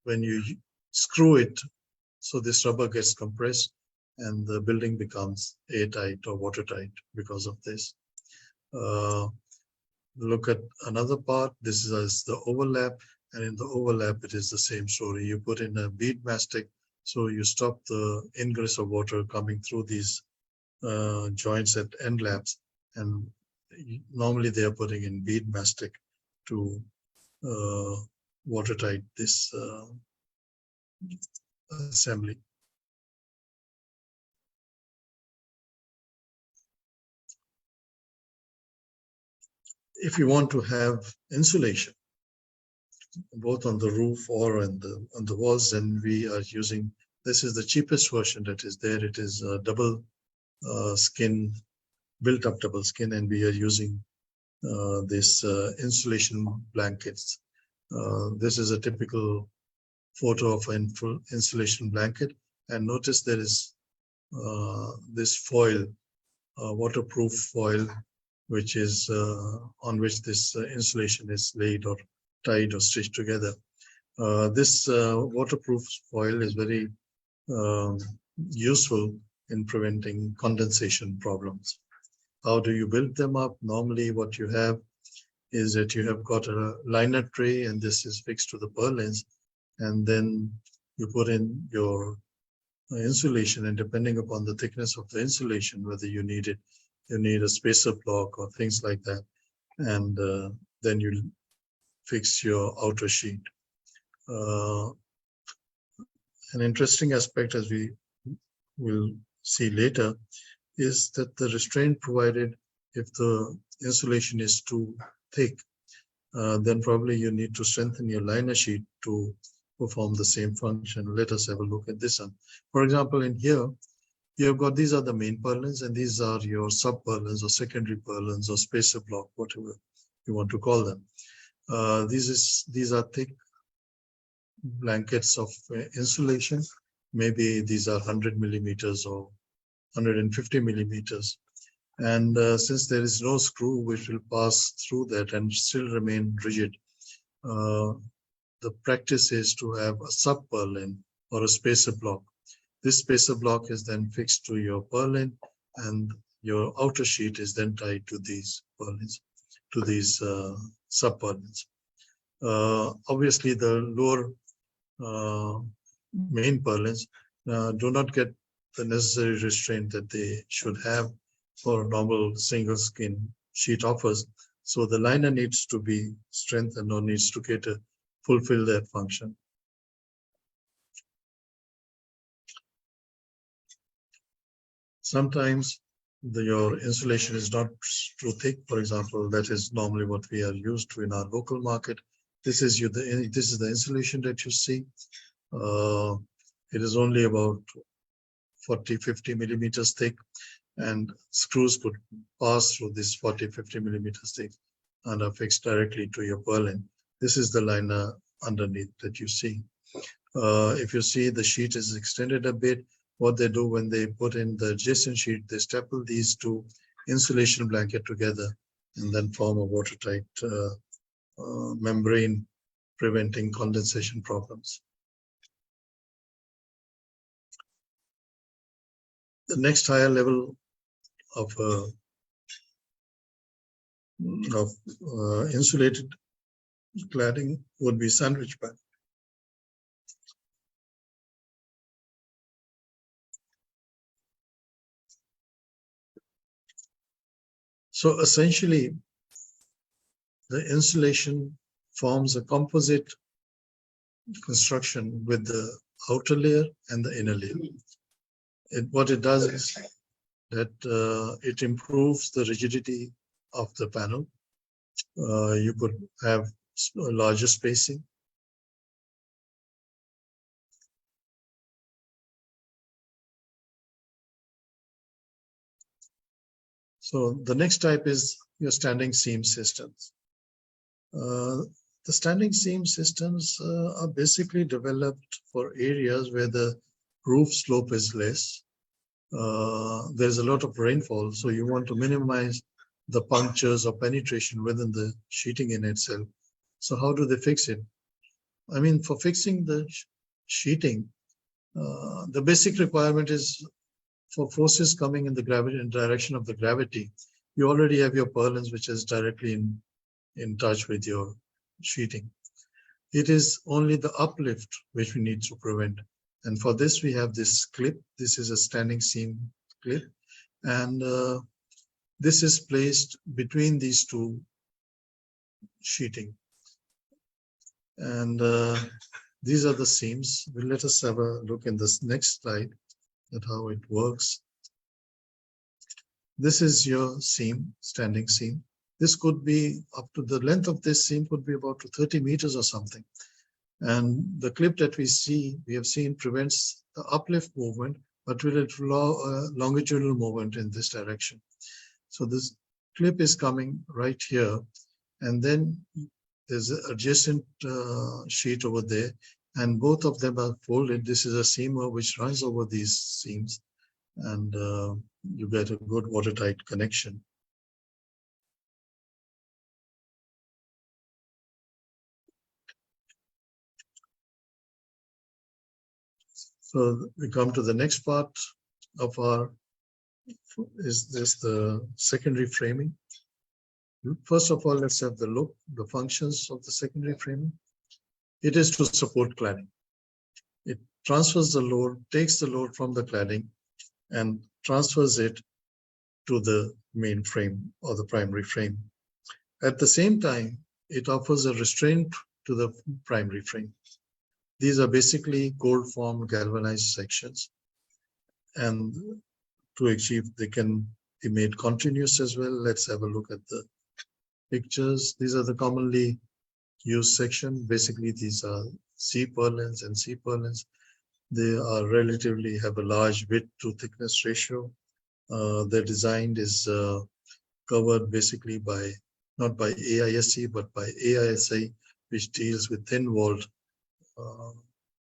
when you screw it, so this rubber gets compressed and the building becomes airtight or watertight because of this. Look at another part. This is the overlap, and in the overlap, it is the same story. You put in a bead mastic, so you stop the ingress of water coming through these joints at end laps, and normally they are putting in bead mastic to watertight this assembly. If you want to have insulation, both on the roof or on the walls, then we are using, this is the cheapest version that is there. It is a double skin, built up double skin, and we are using this insulation blankets. This is a typical photo of an insulation blanket, and notice there is this foil, waterproof foil, which is on which this insulation is laid or tied or stitched together. This waterproof foil is very useful in preventing condensation problems. How do you build them up? Normally what you have is that you have got a liner tray, and this is fixed to the purlins, and then you put in your insulation, and depending upon the thickness of the insulation, whether you need it, you need a spacer block or things like that, and then you fix your outer sheet. An interesting aspect, as we will see later, is that the restraint provided, if the insulation is too thick, then probably you need to strengthen your liner sheet to perform the same function. Let us have a look at this one. For example, in here, you have got, these are the main purlins, and these are your sub purlins or secondary purlins or spacer block, whatever you want to call them. These are thick blankets of insulation. Maybe these are 100 millimeters or 150 millimeters. And since there is no screw which will pass through that and still remain rigid, the practice is to have a sub purlin or a spacer block. This spacer block is then fixed to your purlin, and your outer sheet is then tied to these purlins, to these sub purlins. Obviously, the lower main purlins do not get the necessary restraint that they should have for a normal single skin sheet offers. So the liner needs to be strengthened or needs to fulfill that function. Sometimes your insulation is not too thick. For example, that is normally what we are used to in our local market. This is the insulation that you see. It is only about 40-50 millimeters thick, and screws could pass through this 40-50 millimeters thick and are fixed directly to your purlin. This is the liner underneath that you see. If you see, the sheet is extended a bit. What they do when they put in the adjacent sheet, they staple these two insulation blanket together and then form a watertight membrane, preventing condensation problems. The next higher level of insulated cladding would be sandwich panel. So essentially, the insulation forms a composite construction with the outer layer and the inner layer. What it does is that it improves the rigidity of the panel. You could have a larger spacing. So the next type is your standing seam systems. The standing seam systems are basically developed for areas where the roof slope is less. There's a lot of rainfall, so you want to minimize the punctures or penetration within the sheeting in itself. So how do they fix it? I mean, for fixing the sheeting, the basic requirement is for forces coming in the gravity in direction of the gravity. You already have your purlins, which is directly in touch with your sheeting. It is only the uplift which we need to prevent. And for this, we have this clip. This is a standing seam clip. And this is placed between these two sheeting. And these are the seams. Let us have a look in this next slide at how it works. This is your seam, standing seam. This could be up to the length of this seam could be about 30 meters or something. And the clip that we have seen prevents the uplift movement, but will allow longitudinal movement in this direction. So this clip is coming right here, and then there's an adjacent sheet over there, and both of them are folded. This is a seamer which runs over these seams, and you get a good watertight connection. So we come to the next part of our, is this the secondary framing? First of all, let's have the functions of the secondary framing. It is to support cladding. It transfers the load, takes the load from the cladding and transfers it to the main frame or the primary frame. At the same time, it offers a restraint to the primary frame. These are basically cold formed galvanized sections, and to achieve, they can be made continuous as well. Let's have a look at the pictures. These are the commonly used section. Basically, these are C purlins and C purlins. They are relatively have a large width to thickness ratio. Their design is covered basically by, not by AISC, but by AISI, which deals with thin walled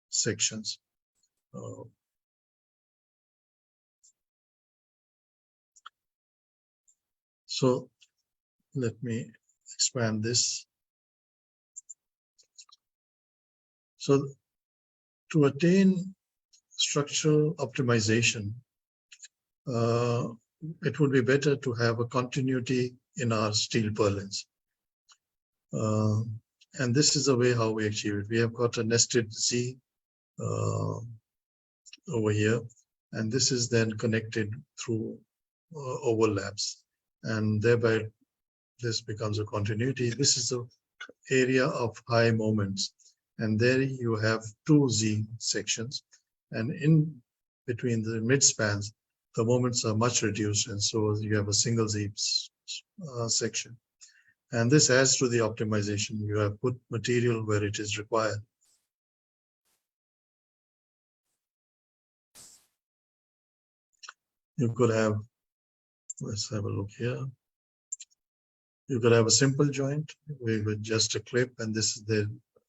sections. So let me expand this. So to attain structural optimization, it would be better to have a continuity in our steel purlins. And this is the way how we achieve it. We have got a nested Z over here, and this is then connected through overlaps, and thereby this becomes a continuity. This is the area of high moments, and there you have two Z sections, and in between the mid spans, the moments are much reduced, and so you have a single Z section. And this adds to the optimization. You have put material where it is required. You could have, let's have a look here. You could have a simple joint with just a clip, and this there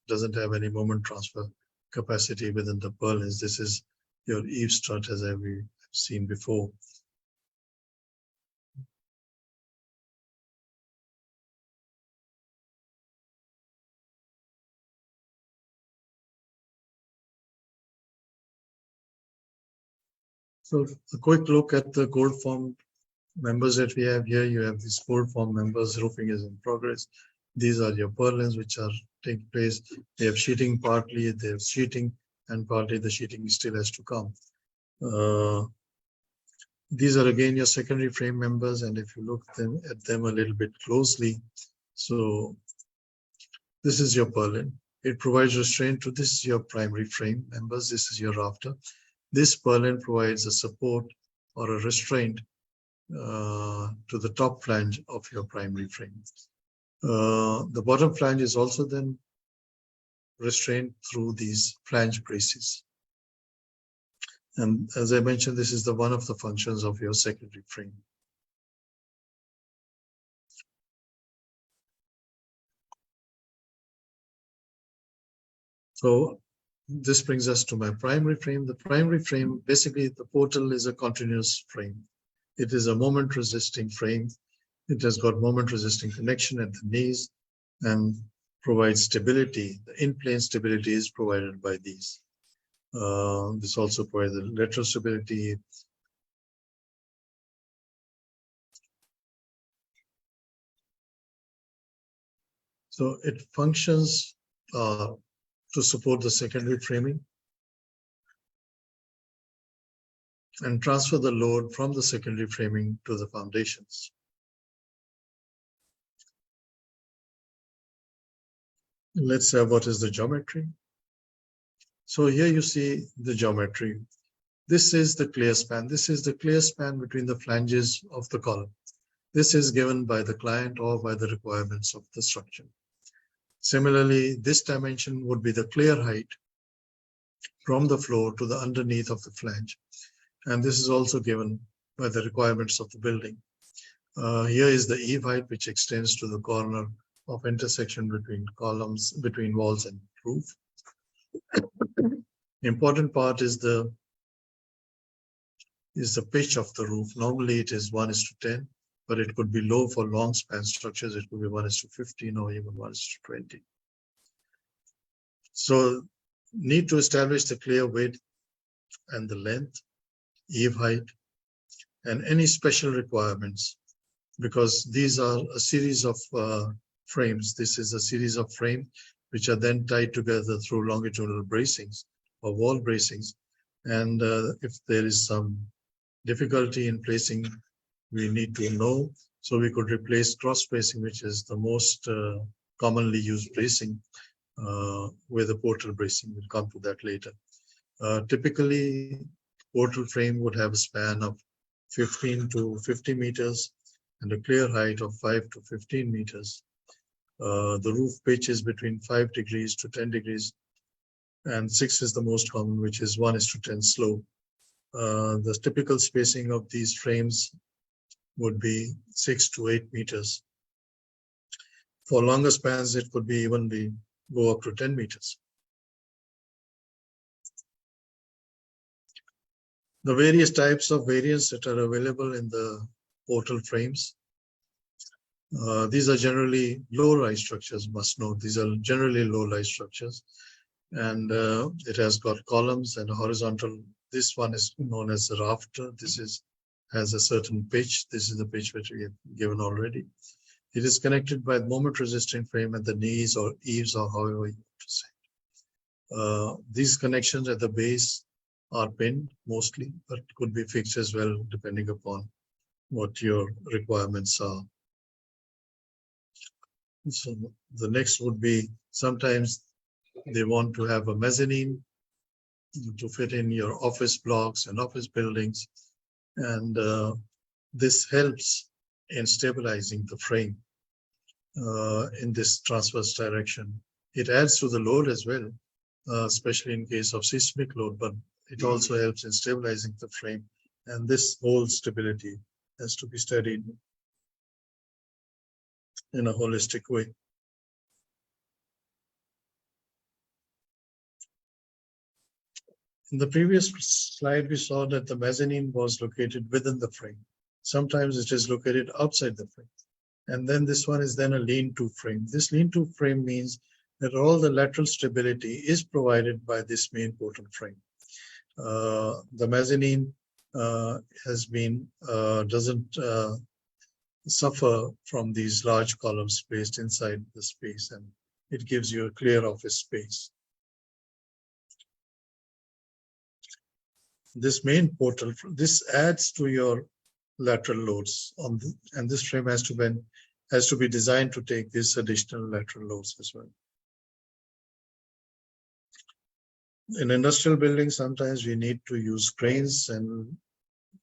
doesn't have any moment transfer capacity within the purlins. This is your eave strut, as we've seen before. So a quick look at the cold formed members that we have here. You have these cold formed members. Roofing is in progress. These are your purlins which are taking place. They have sheeting partly, they have sheeting, and partly the sheeting still has to come. These are again your secondary frame members, and if you look at them a little bit closely, so this is your purlin. It provides restraint to, this is your primary frame members. This is your rafter. This purlin provides a support or a restraint to the top flange of your primary frame. The bottom flange is also then restrained through these flange braces. And as I mentioned, this is the one of the functions of your secondary frame. So this brings us to my primary frame. The primary frame, basically the portal is a continuous frame. It is a moment resisting frame. It has got moment resisting connection at the knees and provides stability. The in-plane stability is provided by these. This also provides the lateral stability. So it functions to support the secondary framing and transfer the load from the secondary framing to the foundations. Let's say what is the geometry. So here you see the geometry. This is the clear span. This is the clear span between the flanges of the column. This is given by the client or by the requirements of the structure. Similarly, this dimension would be the clear height from the floor to the underneath of the flange. And this is also given by the requirements of the building. Here is the eave height, which extends to the corner of intersection between columns, between walls and roof. Important part is the pitch of the roof. Normally it is 1:10, but it could be low for long span structures. It could be 1:15 or even 1:20. So need to establish the clear width and the length, eave height, and any special requirements, because these are a series of frames. This is a series of frames which are then tied together through longitudinal bracings or wall bracings. And if there is some difficulty in placing, we need to know. So we could replace cross bracing, which is the most commonly used bracing, with a portal bracing. We'll come to that later. Typically, portal frame would have a span of 15 to 50 meters and a clear height of 5 to 15 meters. The roof pitch is between 5 degrees to 10 degrees, and 6 is the most common, which is 1:10 slope. The typical spacing of these frames would be 6 to 8 meters. For longer spans, it could be even go up to 10 meters. The various types of variants that are available in the portal frames. These are generally low-rise structures, must know. These are generally low-rise structures. And it has got columns and a horizontal. This one is known as a rafter. This has a certain pitch. This is the pitch which we have given already. It is connected by the moment-resisting frame at the knees or eaves, or however you want to say. These connections at the base are pinned mostly, but could be fixed as well, depending upon what your requirements are. So the next would be, sometimes they want to have a mezzanine to fit in your office blocks and office buildings. And this helps in stabilizing the frame in this transverse direction. It adds to the load as well, especially in case of seismic load, but it also helps in stabilizing the frame. And this whole stability has to be studied in a holistic way. In the previous slide, we saw that the mezzanine was located within the frame. Sometimes it is located outside the frame. And then this one is then a lean-to frame. This lean-to frame means that all the lateral stability is provided by this main portal frame. The mezzanine doesn't suffer from these large columns placed inside the space, and it gives you a clear office space. This main portal, this adds to your lateral loads and this frame has to be designed to take these additional lateral loads as well. In industrial buildings, sometimes we need to use cranes, and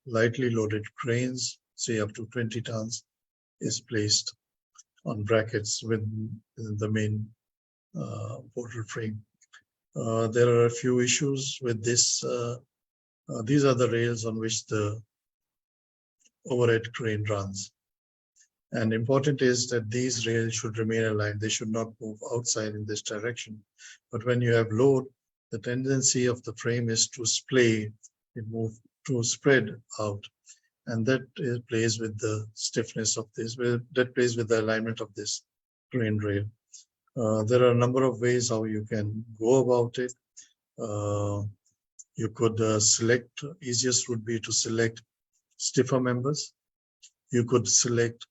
lightly loaded cranes, say up to 20 tons, is placed on brackets within the main portal frame. There are a few issues with this. These are the rails on which the overhead crane runs. And important is that these rails should remain aligned. They should not move outside in this direction. But when you have load, the tendency of the frame is to splay, to spread out. and that plays with the stiffness of this, that plays with the alignment of this crane rail. There are a number of ways how you can go about it. You could select, easiest would be to select stiffer members. You could select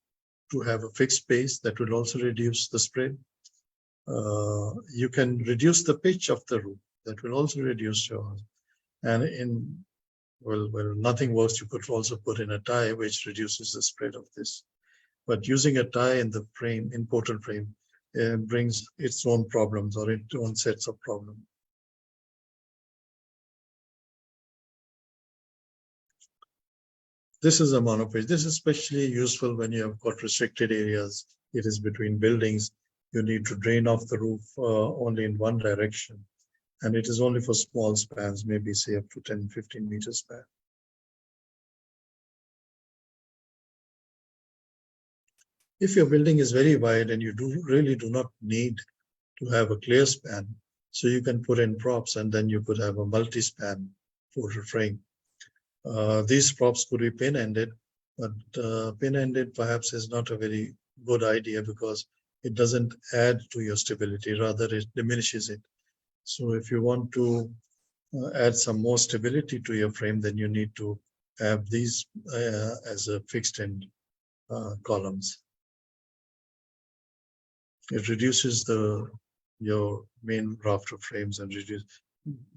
to have a fixed base that will also reduce the spread. You can reduce the pitch of the roof, that will also reduce your, and in, well, nothing worse, you could also put in a tie, which reduces the spread of this. But using a tie in the frame, in portal frame, brings its own problems or its own sets of problems. This is a monopage. This is especially useful when you have got restricted areas. It is between buildings. You need to drain off the roof only in one direction. And it is only for small spans, maybe say up to 10, 15 meters span. If your building is very wide and you really do not need to have a clear span, so you can put in props and then you could have a multi-span portal frame. These props could be pin-ended, but pin-ended perhaps is not a very good idea because it doesn't add to your stability, rather it diminishes it. So if you want to add some more stability to your frame, then you need to have these as a fixed end columns. It reduces your main rafter frames and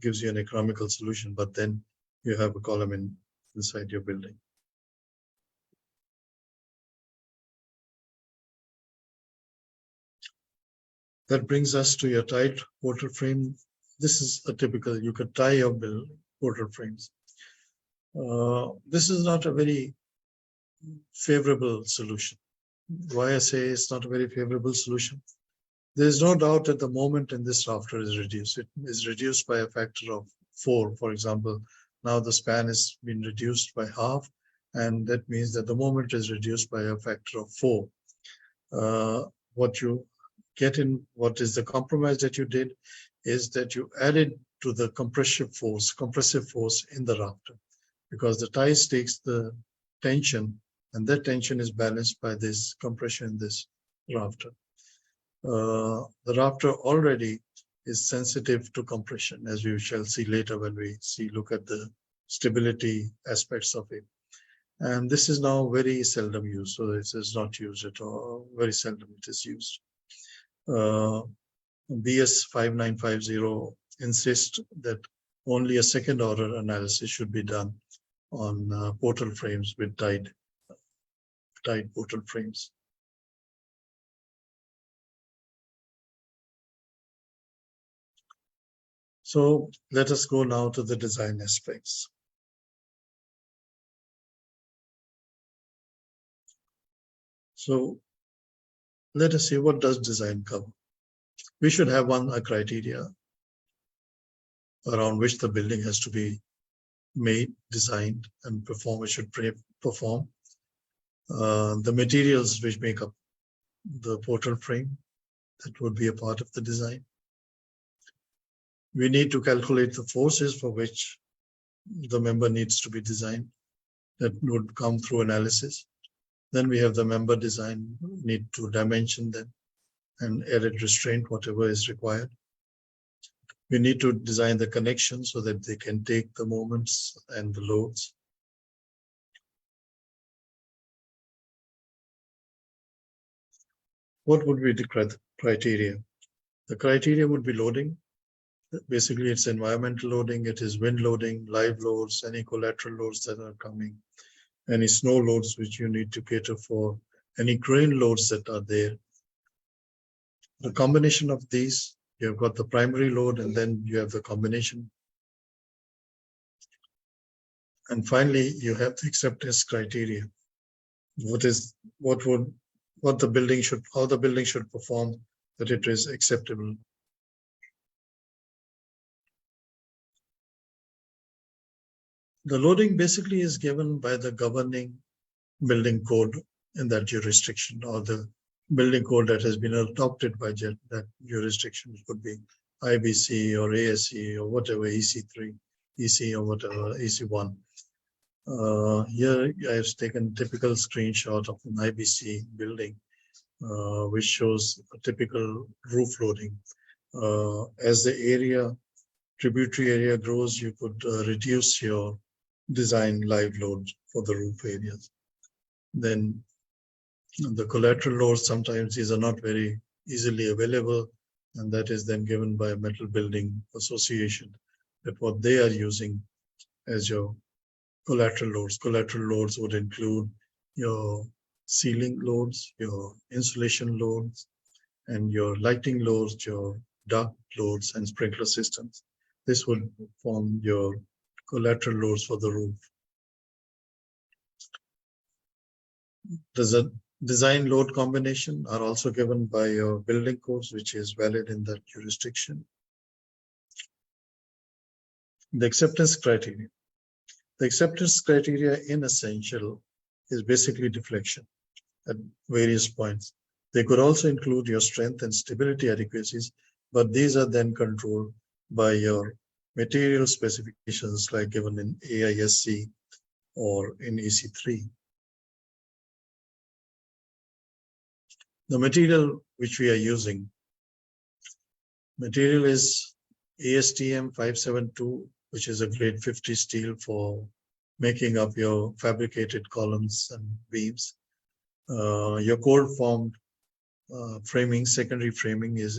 gives you an economical solution, but then you have a column inside your building. That brings us to your tied portal frame. This is a typical, you could tie your portal frames. This is not a very favorable solution. Why I say it's not a very favorable solution? There's no doubt at the moment in this rafter is reduced. It is reduced by a factor of 4, for example. Now the span has been reduced by half, and that means that the moment is reduced by a factor of 4. What you get in, what is the compromise that you did, is that you added to the compressive force in the rafter, because the ties takes the tension, and that tension is balanced by this compression in this rafter. The rafter already is sensitive to compression, as we shall see later when we look at the stability aspects of it. And this is now very seldom used, so it is not used at all. Very seldom it is used. BS 5950 insists that only a second order analysis should be done on portal frames with tied portal frames. So let us go now to the design aspects. So let us see, what does design cover? We should have a criteria around which the building has to be made, designed, and perform. It should perform. The materials which make up the portal frame, that would be a part of the design. We need to calculate the forces for which the member needs to be designed. That would come through analysis. Then we have the member design, need to dimension them and added restraint, whatever is required. We need to design the connections so that they can take the moments and the loads. What would be the criteria? The criteria would be loading. Basically, it's environmental loading, it is wind loading, live loads, any collateral loads that are coming, any snow loads which you need to cater for, any crane loads that are there. The combination of these, you've got the primary load and then you have the combination. And finally, you have the acceptance criteria. How the building should perform, that it is acceptable. The loading basically is given by the governing building code in that jurisdiction, or the building code that has been adopted by that jurisdiction. It could be IBC or ASC or whatever, EC3, EC or whatever, EC1. Here I've taken a typical screenshot of an IBC building, which shows a typical roof loading. As the tributary area grows, you could reduce your design live load for the roof areas. Then the collateral loads, sometimes these are not very easily available, and that is then given by a metal building association, that what they are using as your collateral loads. Collateral loads would include your ceiling loads, your insulation loads, and your lighting loads, your duct loads, and sprinkler systems. This would form your collateral loads for the roof. The design load combination are also given by your building codes, which is valid in that jurisdiction. The acceptance criteria. The acceptance criteria in essential is basically deflection at various points. They could also include your strength and stability adequacies, but these are then controlled by your material specifications like given in AISC or in EC3. The material which we are using, material is ASTM 572, which is a grade 50 steel for making up your fabricated columns and beams. Your cold formed framing, secondary framing is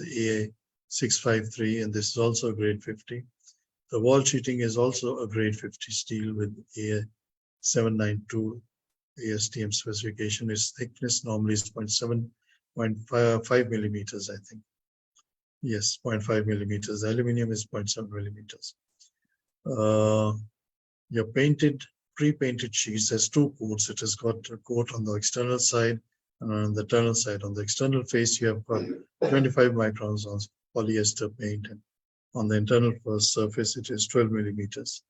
AA653, and this is also a grade 50. The wall sheeting is also a grade 50 steel with AA792 ASTM specification. Its thickness normally is 0.5 millimeters, I think. Yes, 0.5 millimeters. The aluminum is 0.7 millimeters. Your pre-painted sheets has two coats. It has got a coat on the external side and on the internal side. On the external face, you have got 25 microns on polyester paint, and on the internal surface, it is 12 millimeters.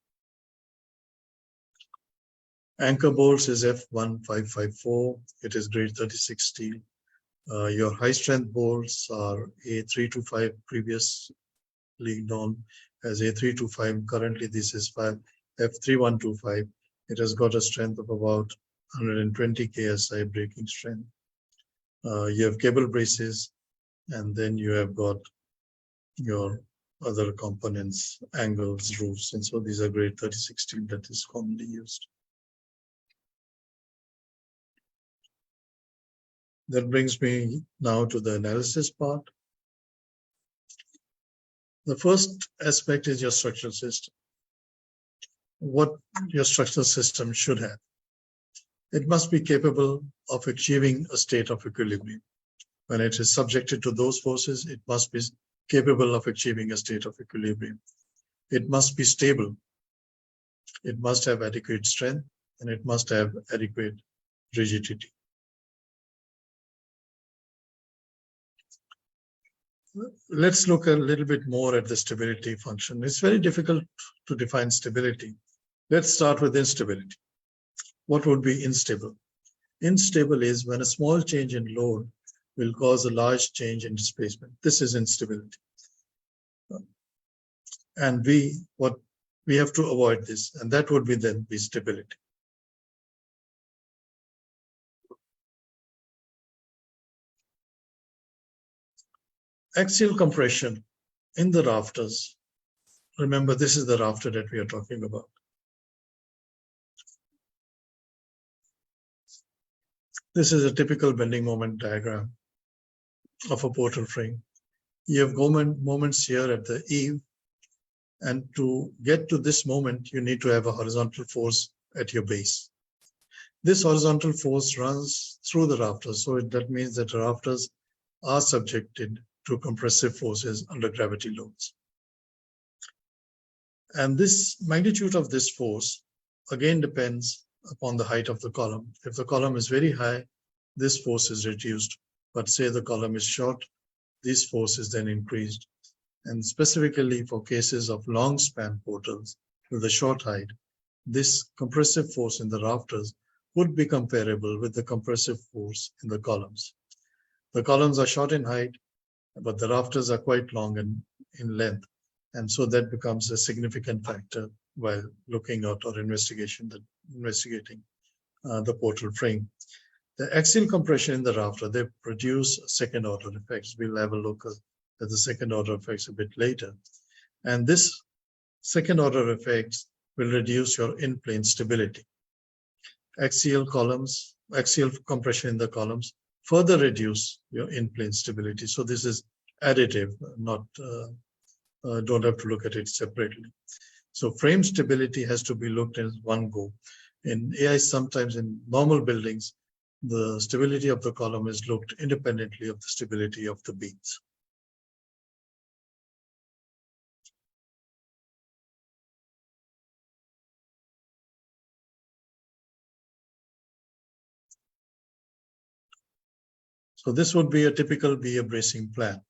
Anchor bolts is F1554. It is grade 36 steel. Your high strength bolts are A325, previously known as A325. Currently, this is F3125. It has got a strength of about 120 KSI breaking strength. You have cable braces, and then you have got your other components, angles, roofs, and so these are grade 36 steel that is commonly used. That brings me now to the analysis part. The first aspect is your structural system. What your structural system should have. It must be capable of achieving a state of equilibrium. When it is subjected to those forces, it must be capable of achieving a state of equilibrium. It must be stable. It must have adequate strength, and it must have adequate rigidity. Let's look a little bit more at the stability function. It's very difficult to define stability. Let's start with instability. What would be unstable? Unstable is when a small change in load will cause a large change in displacement. This is instability. And we have to avoid this, and that would then be stability. Axial compression in the rafters. Remember, this is the rafter that we are talking about. This is a typical bending moment diagram of a portal frame. You have moments here at the eave, and to get to this moment, you need to have a horizontal force at your base. This horizontal force runs through the rafters, so that means that the rafters are subjected to compressive forces under gravity loads. And this magnitude of this force again depends upon the height of the column. If the column is very high, this force is reduced, but say the column is short, this force is then increased. And specifically for cases of long span portals with a short height, this compressive force in the rafters would be comparable with the compressive force in the columns. The columns are short in height, but the rafters are quite long in length. And so that becomes a significant factor while looking at or investigating the portal frame. The axial compression in the rafter, they produce second order effects. We'll have a look at the second order effects a bit later. And this second order effects will reduce your in-plane stability. Axial compression in the columns further reduce your in-plane stability. So this is additive, not don't have to look at it separately. So frame stability has to be looked at one go. In AI, sometimes in normal buildings, the stability of the column is looked independently of the stability of the beams. So this would be a typical BA bracing plan.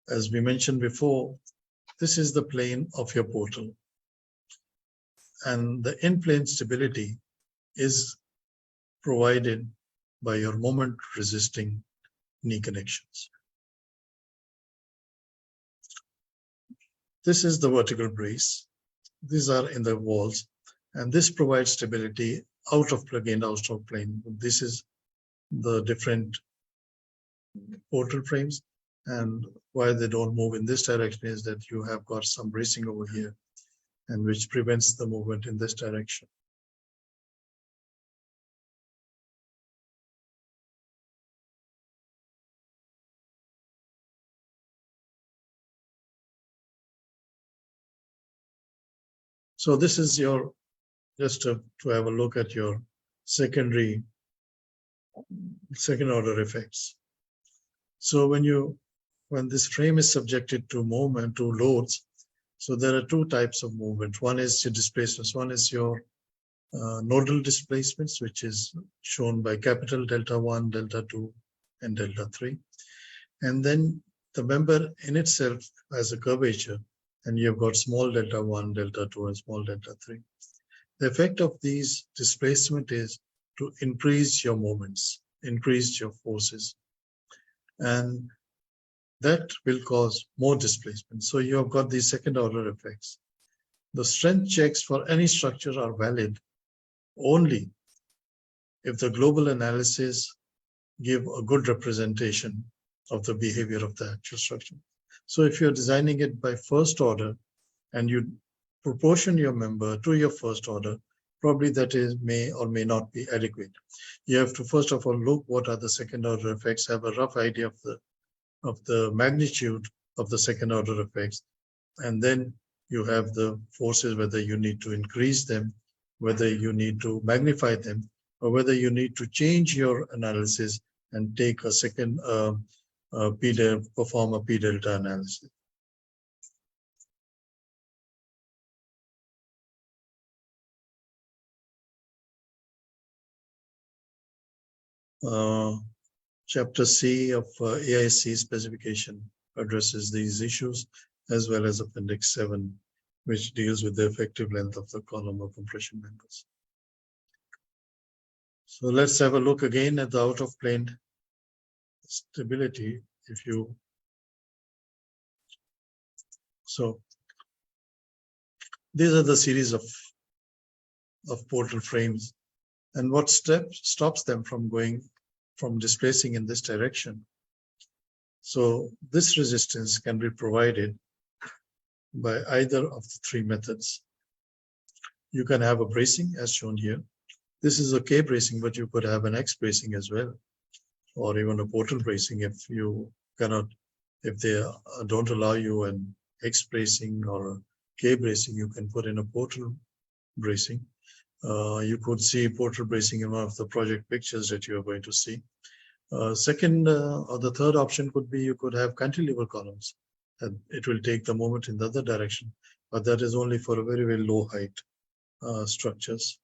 As we mentioned before, this is the plane of your portal. And the in-plane stability is provided by your moment resisting knee connections. This is the vertical brace. These are in the walls, and this provides stability out of plane. This is the different portal frames, and why they don't move in this direction is that you have got some bracing over here, and which prevents the movement in this direction. So this is your, just to have a look at your second order effects. So when this frame is subjected to movement, to loads, so there are two types of movement. One is your displacements. One is your nodal displacements, which is shown by capital delta 1, delta 2, and delta 3. And then the member in itself has a curvature, and you've got small delta 1, delta 2, and small delta 3. The effect of these displacement is to increase your moments, increase your forces, and that will cause more displacement. So you have got these second order effects. The strength checks for any structure are valid only if the global analysis give a good representation of the behavior of the actual structure. So if you're designing it by first order and you proportion your member to your first order, probably that is may or may not be adequate. You have to first of all look what are the second order effects, have a rough idea of the magnitude of the second order effects, and then you have the forces, whether you need to increase them, whether you need to magnify them, or whether you need to change your analysis and take a second perform a P delta analysis. Chapter C of AIC specification addresses these issues, as well as Appendix 7, which deals with the effective length of the column of compression members. So let's have a look again at the out of plane stability. So these are the series of portal frames, and what stops them from displacing in this direction. So this resistance can be provided by either of the three methods. You can have a bracing as shown here. This is a K bracing, but you could have an X bracing as well, or even a portal bracing if they don't allow you an X bracing or a K bracing, you can put in a portal bracing. You could see portal bracing in one of the project pictures that you are going to see. Second or the third option could be you could have cantilever columns, and it will take the moment in the other direction, but that is only for a very, very low height structures.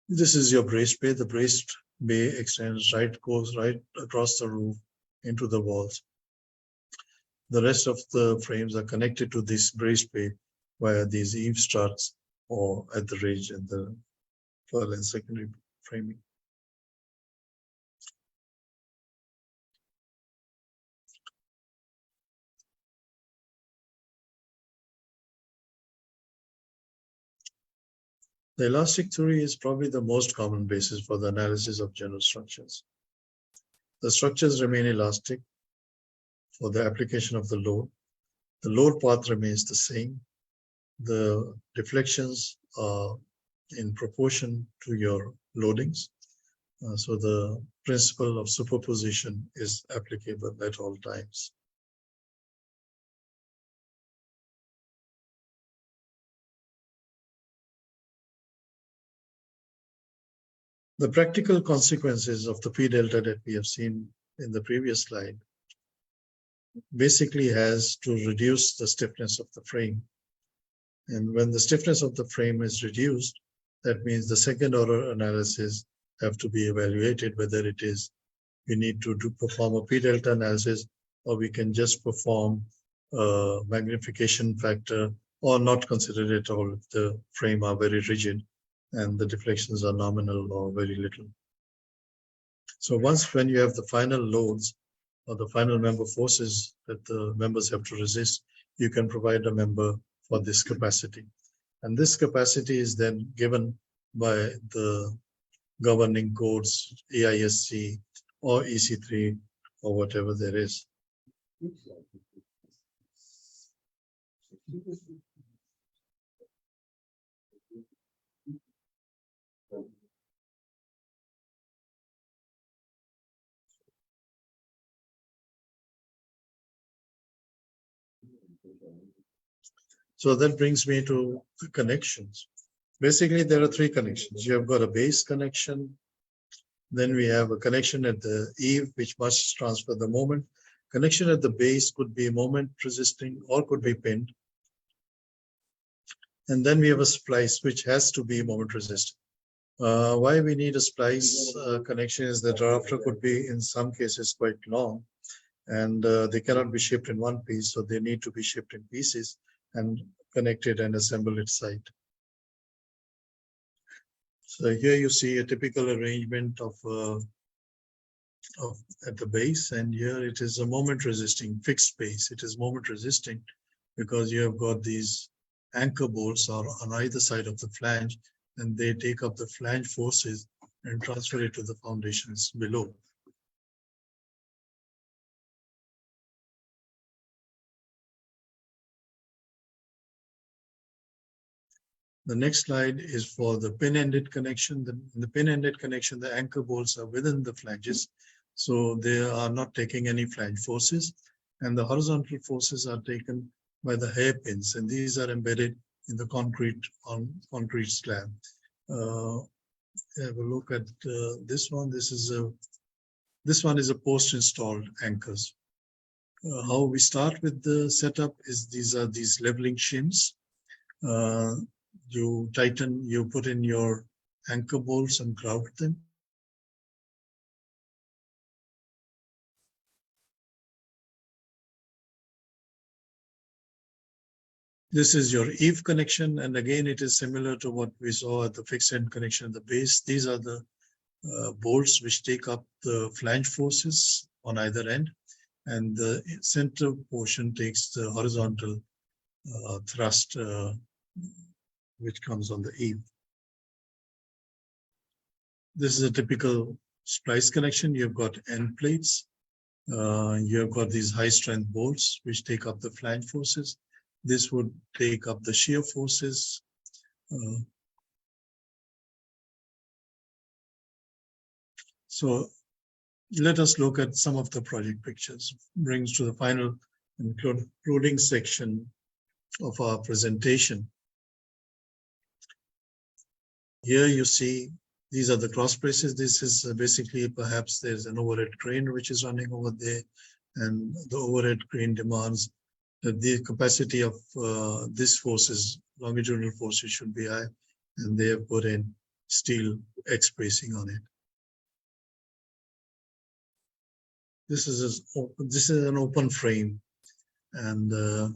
This is your braced bay. The braced bay goes right across the roof into the walls. The rest of the frames are connected to this braced bay via these eave struts or at the ridge and the first and secondary framing. The elastic theory is probably the most common basis for the analysis of general structures. The structures remain elastic for the application of the load. The load path remains the same. The deflections are in proportion to your loadings. So the principle of superposition is applicable at all times. The practical consequences of the P delta that we have seen in the previous slide basically has to reduce the stiffness of the frame. And when the stiffness of the frame is reduced, that means the second order analysis have to be evaluated, whether it is we need to perform a P delta analysis, or we can just perform a magnification factor or not consider it at all if the frame are very rigid and the deflections are nominal or very little. So once when you have the final loads or the final member forces that the members have to resist, you can provide a member for this capacity. And this capacity is then given by the governing codes, AISC or EC3 or whatever there is. So that brings me to the connections. Basically, there are three connections. You have got a base connection. Then we have a connection at the eave, which must transfer the moment. Connection at the base could be moment resisting or could be pinned. And then we have a splice, which has to be moment resisting. Why we need a splice connection is that the rafter could be, in some cases, quite long, and they cannot be shipped in one piece, so they need to be shipped in pieces and connected and assembled at site. So here you see a typical arrangement of at the base, and here it is a moment resisting fixed base. It is moment resisting because you have got these anchor bolts are on either side of the flange, and they take up the flange forces and transfer it to the foundations below. The next slide is for the pin-ended connection. The pin-ended connection, the anchor bolts are within the flanges, so they are not taking any flange forces, and the horizontal forces are taken by the hairpins, and these are embedded in the concrete slab. Have a look at this one. This one is a post-installed anchors. How we start with the setup is these are these leveling shims. You tighten, you put in your anchor bolts and grout them. This is your eave connection, and again it is similar to what we saw at the fixed end connection at the base. These are the bolts which take up the flange forces on either end, and the center portion takes the horizontal thrust which comes on the eave. This is a typical splice connection. You've got end plates. You've got these high strength bolts which take up the flange forces. This would take up the shear forces. So let us look at some of the project pictures. Brings to the final concluding section of our presentation. Here you see these are the cross braces. This is basically perhaps there's an overhead crane which is running over there, and the overhead crane demands that the capacity of this forces, longitudinal forces, should be high, and they have put in steel X bracing on it. This is an open frame, and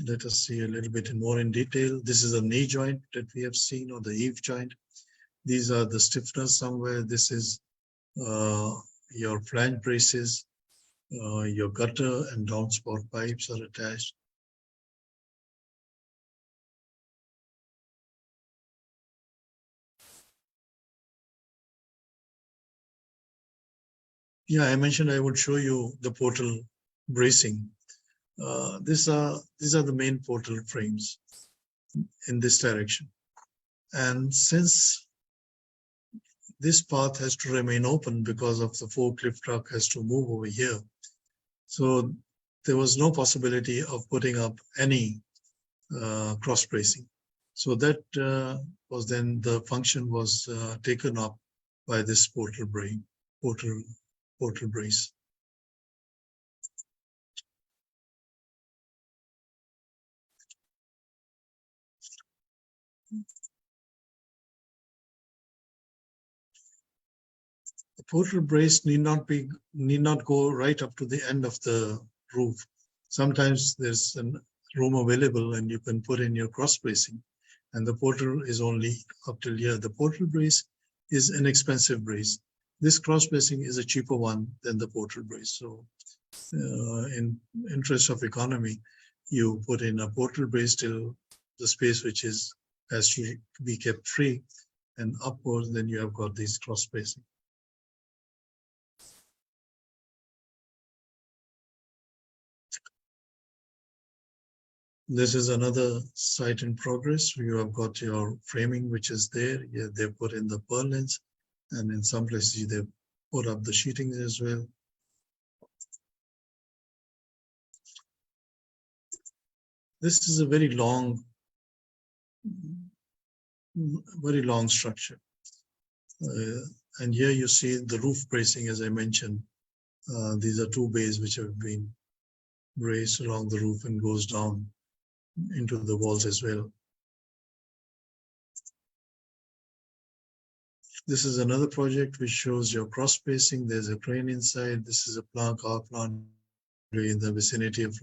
let us see a little bit more in detail. This is a knee joint that we have seen, or the eave joint. These are the stiffeners somewhere. This is your flange braces. Your gutter and downspout pipes are attached. Yeah, I mentioned I would show you the portal bracing. These are the main portal frames in this direction. And since this path has to remain open because of the forklift truck has to move over here, so there was no possibility of putting up any cross bracing. So that was then the function was taken up by this portal brace. The portal brace need not go right up to the end of the roof. Sometimes there's a room available and you can put in your cross bracing, and the portal is only up till here. The portal brace is an expensive brace. This cross bracing is a cheaper one than the portal brace. So in interest of economy, you put in a portal brace till the space which has to be kept free, and upwards then you have got these cross bracing. This is another site in progress. You have got your framing, which is there. Yeah, they put in the purlins, and in some places they put up the sheeting as well. This is a very long structure. And here you see the roof bracing, as I mentioned. These are two bays which have been braced along the roof and goes down into the walls as well. This is another project which shows your cross spacing. There's a crane inside. This is a car plant in the vicinity of.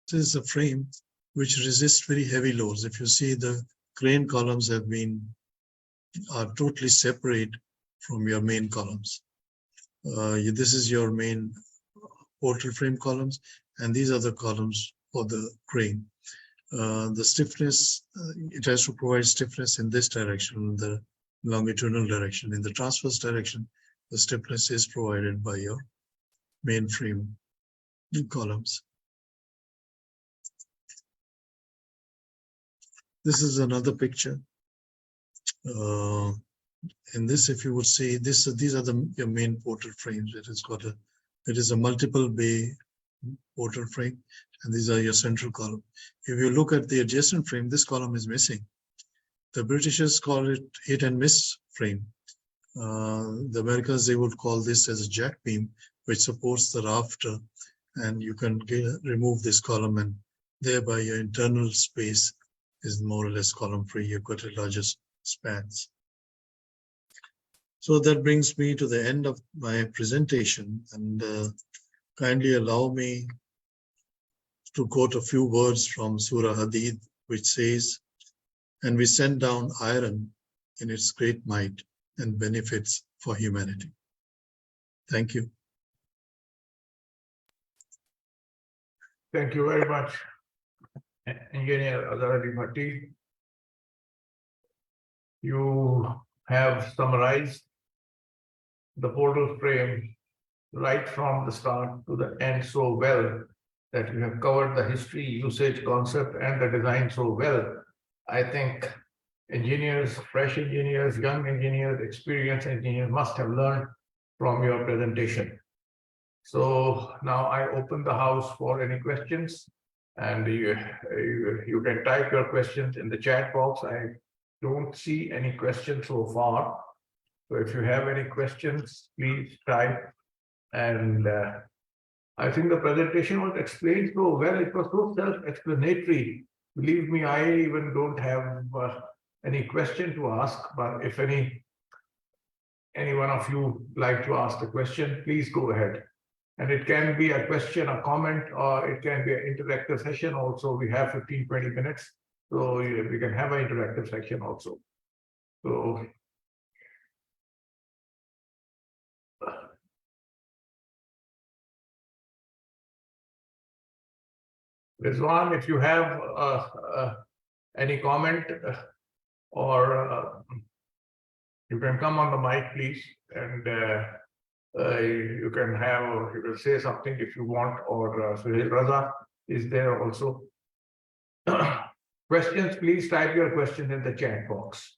This is a frame which resists very heavy loads. If you see, the crane columns are totally separate from your main columns. This is your main portal frame columns, and these are the columns for the crane. The stiffness, it has to provide stiffness in this direction, in the longitudinal direction. In the transverse direction, the stiffness is provided by your main frame columns. This is another picture. In this, if you would see, these are your main portal frames. It is a multiple bay portal frame, and these are your central column. If you look at the adjacent frame, this column is missing. The Britishers call it hit and miss frame. The Americans, they would call this as a jack beam, which supports the rafter, and you can remove this column, and thereby your internal space is more or less column free. You've got a larger spans. So that brings me to the end of my presentation, and kindly allow me to quote a few words from Surah Hadid, which says, "And we send down iron in its great might and benefits for humanity." Thank you. Thank you very much, Engineer Azhar Ali Bhatti. You have summarized the portal frame right from the start to the end so well that you have covered the history, usage, concept, and the design so well. I think engineers, fresh engineers, young engineers, experienced engineers must have learned from your presentation. So now I open the house for any questions, and you can type your questions in the chat box. I don't see any questions so far. So if you have any questions, please type. And I think the presentation was explained so well. It was so self-explanatory. Believe me, I even don't have any question to ask, but if any one of you like to ask a question, please go ahead. And it can be a question, a comment, or it can be an interactive session also. We have 15-20 minutes, so we can have an interactive section also. So Rizwan, if you have any comment, or you can come on the mic, please, and you can have, or you can say something if you want, or Suhail Raza is there also. Questions, please type your questions in the chat box.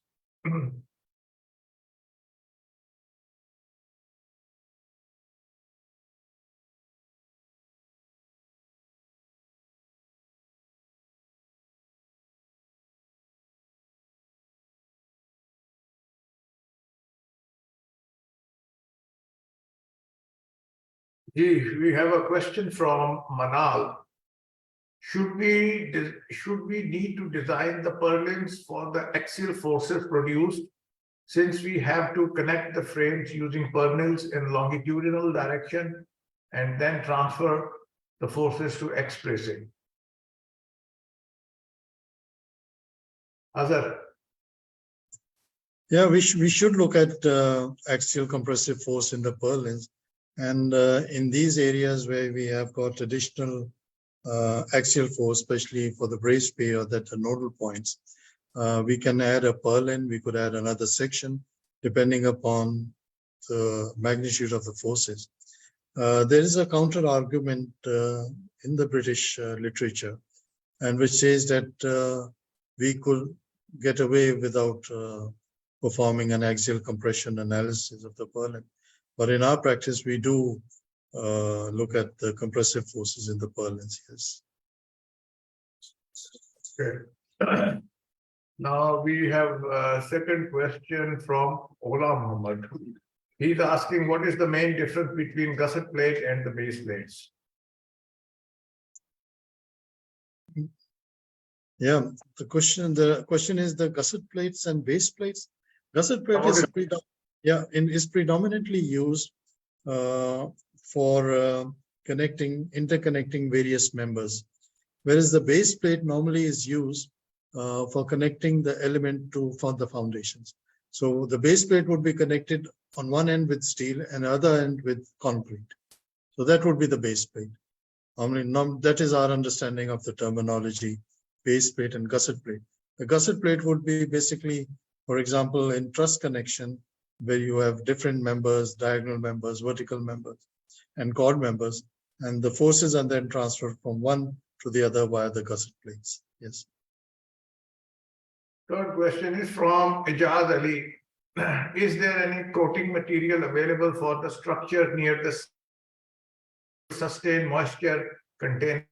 We have a question from Manal. Should we need to design the purlins for the axial forces produced, since we have to connect the frames using purlins in longitudinal direction and then transfer the forces to X bracing? Azhar. Yeah, we should look at axial compressive force in the purlins. And in these areas where we have got additional axial force, especially for the brace pair that are nodal points, we can add a purlin, we could add another section, depending upon the magnitude of the forces. There is a counter argument in the British literature, and which says that we could get away without performing an axial compression analysis of the purlin. But in our practice, we do look at the compressive forces in the purlins, yes. Okay. Now we have a second question from Ola Muhammad. He's asking, what is the main difference between gusset plate and the base plates? Yeah, the question is the gusset plates and base plates. Gusset plate is predominantly used for interconnecting various members, whereas the base plate normally is used for connecting the element for the foundations. So the base plate would be connected on one end with steel and the other end with concrete. So that would be the base plate. That is our understanding of the terminology, base plate and gusset plate. The gusset plate would be basically, for example, in truss connection, where you have different members, diagonal members, vertical members, and chord members, and the forces are then transferred from one to the other via the gusset plates. Yes. Third question is from Ijaz Ali. Is there any coating material available for the structure near the sustained moisture contained?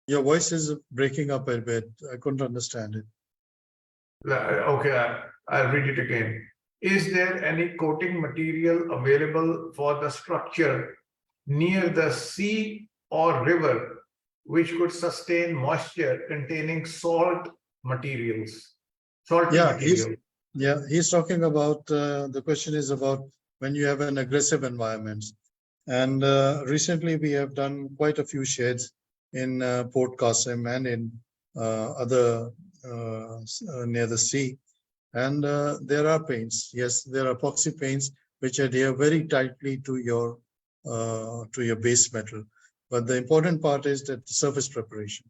Your voice is breaking up a bit. I couldn't understand it. Okay, I'll read it again. Is there any coating material available for the structure near the sea or river which could sustain moisture containing salt materials? He's talking about, the question is about when you have an aggressive environment. And recently we have done quite a few sheds in Port Qasim and in other near the sea. And there are paints. Yes, there are epoxy paints which adhere very tightly to your base metal. But the important part is that the surface preparation.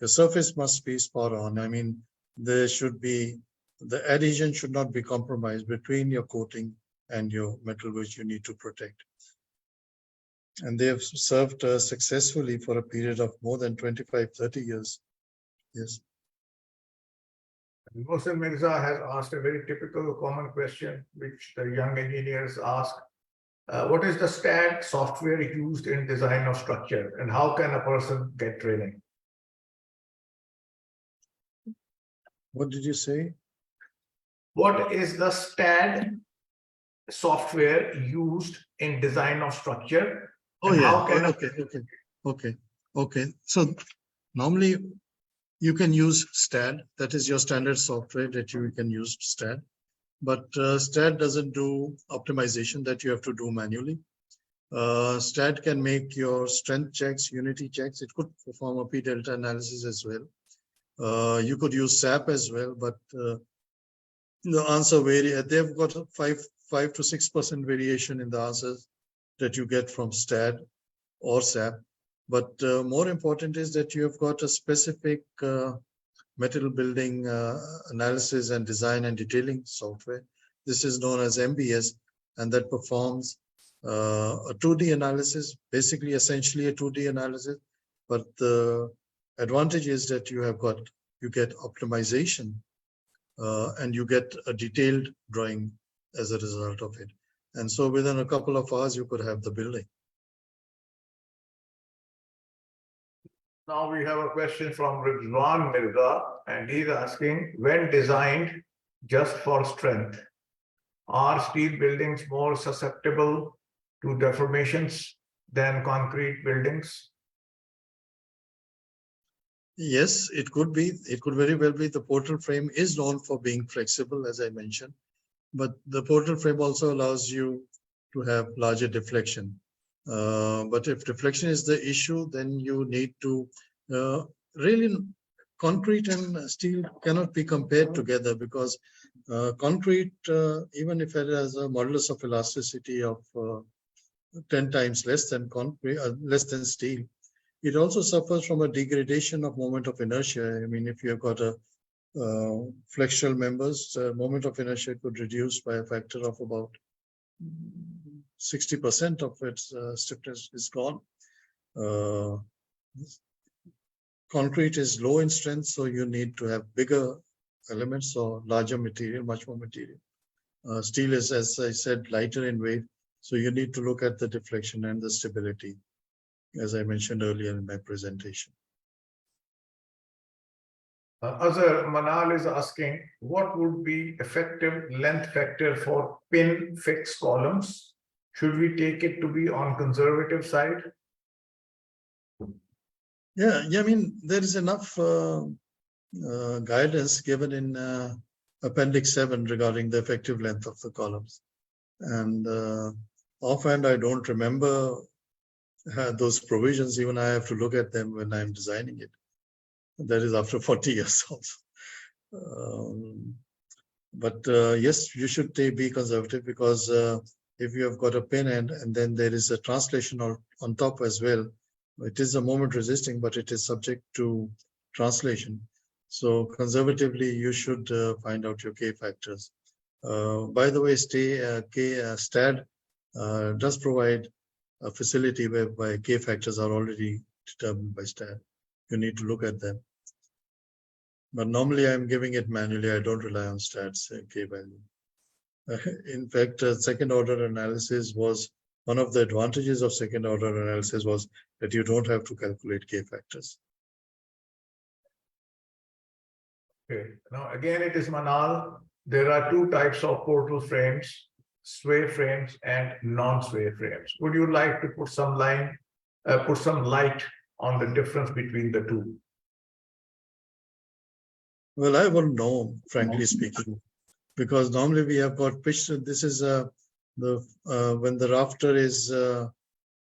The surface must be spot on. I mean, there should be, the adhesion should not be compromised between your coating and your metal which you need to protect. And they have served successfully for a period of more than 25, 30 years. Yes. Mohsen Mirza has asked a very typical common question which the young engineers ask. What is the STAD software used in design of structure, and how can a person get training? What did you say? What is the STAD software used in design of structure? Oh yeah, okay. So normally you can use STAD, that is your standard software that you can use STAD. But STAD doesn't do optimization that you have to do manually. STAD can make your strength checks, unity checks. It could perform a P-delta analysis as well. You could use SAP as well, but the answer varies. They've got 5 to 6% variation in the answers that you get from STAD or SAP. But more important is that you have got a specific metal building analysis and design and detailing software. This is known as MBS, and that performs a 2D analysis, basically essentially a 2D analysis. But the advantage is that you get optimization and you get a detailed drawing as a result of it. And so within a couple of hours, you could have the building. Now we have a question from Ridwan Mirza, and he's asking, when designed just for strength, are steel buildings more susceptible to deformations than concrete buildings? Yes, it could be. It could very well be. The portal frame is known for being flexible, as I mentioned, but the portal frame also allows you to have larger deflection. But if deflection is the issue, then you need to really, concrete and steel cannot be compared together, because concrete, even if it has a modulus of elasticity of 10 times less than concrete, less than steel, it also suffers from a degradation of moment of inertia. I mean, if you have got a flexural members, moment of inertia could reduce by a factor of about 60% of its stiffness is gone. Concrete is low in strength, so you need to have bigger elements or larger material, much more material. Steel is, as I said, lighter in weight, so you need to look at the deflection and the stability, as I mentioned earlier in my presentation. Azhar Manal is asking, what would be effective length factor for pin fixed columns? Should we take it to be on conservative side? Yeah, I mean, there is enough guidance given in Appendix 7 regarding the effective length of the columns. And offhand, I don't remember those provisions. Even I have to look at them when I'm designing it. That is after 40 years also. But yes, you should be conservative, because if you have got a pin end and then there is a translation on top as well, it is a moment resisting, but it is subject to translation. So conservatively, you should find out your K factors. By the way, STAD does provide a facility whereby K factors are already determined by STAD. You need to look at them. But normally I'm giving it manually. I don't rely on STAD's K value. In fact, second order analysis was one of the advantages of second order analysis was that you don't have to calculate K factors. Okay. Now again, it is Manal. There are two types of portal frames, sway frames and non-sway frames. Would you like to put some light on the difference between the two? Well, I wouldn't know, frankly speaking, because normally we have got pitched. This is when the rafter is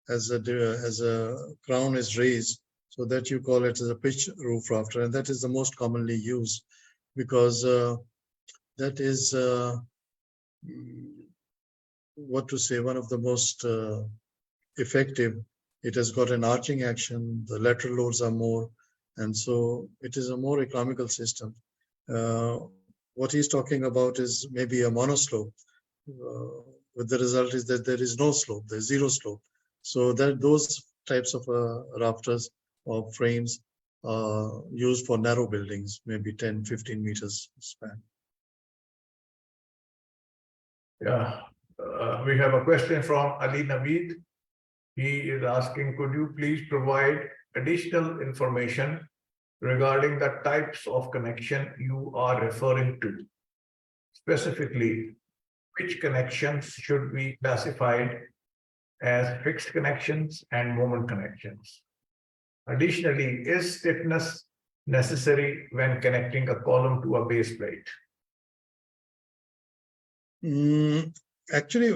as a crown is raised, so that you call it as a pitch roof rafter, and that is the most commonly used, because that is what to say, one of the most effective. It has got an arching action, the lateral loads are more, and so it is a more economical system. What he's talking about is maybe a monoslope, but the result is that there is no slope, there's zero slope. So that those types of rafters or frames are used for narrow buildings, maybe 10, 15 meters span. Yeah, we have a question from Ali Naveed. He is asking, could you please provide additional information regarding the types of connection you are referring to? Specifically, which connections should be classified as fixed connections and moment connections? Additionally, is stiffness necessary when connecting a column to a base plate? Actually,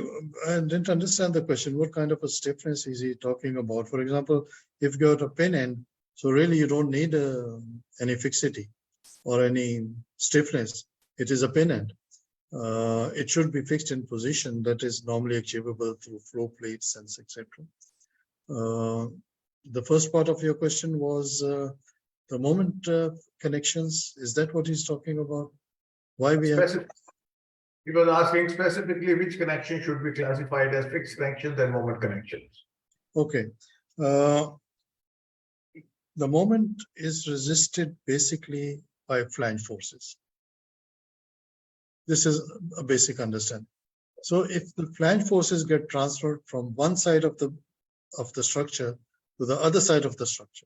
I didn't understand the question. What kind of a stiffness is he talking about? For example, if you got a pin end, so really you don't need any fixity or any stiffness. It is a pin end. It should be fixed in position. That is normally achievable through flow plates and etc. The first part of your question was The moment connections, is that what he's talking about? Why we have? He was asking specifically which connection should be classified as fixed connections and moment connections. Okay. The moment is resisted basically by flange forces. This is a basic understanding. So if the flange forces get transferred from one side of the structure to the other side of the structure,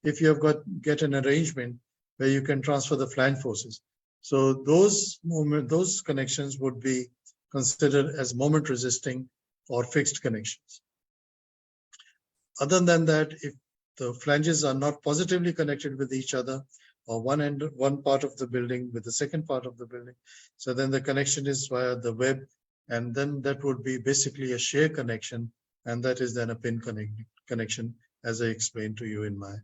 if you have get an arrangement where you can transfer the flange forces, so those connections would be considered as moment resisting or fixed connections. Other than that, if the flanges are not positively connected with each other, or one part of the building with the second part of the building, so then the connection is via the web, and then that would be basically a shear connection, and that is then a pin connection, as I explained to you in my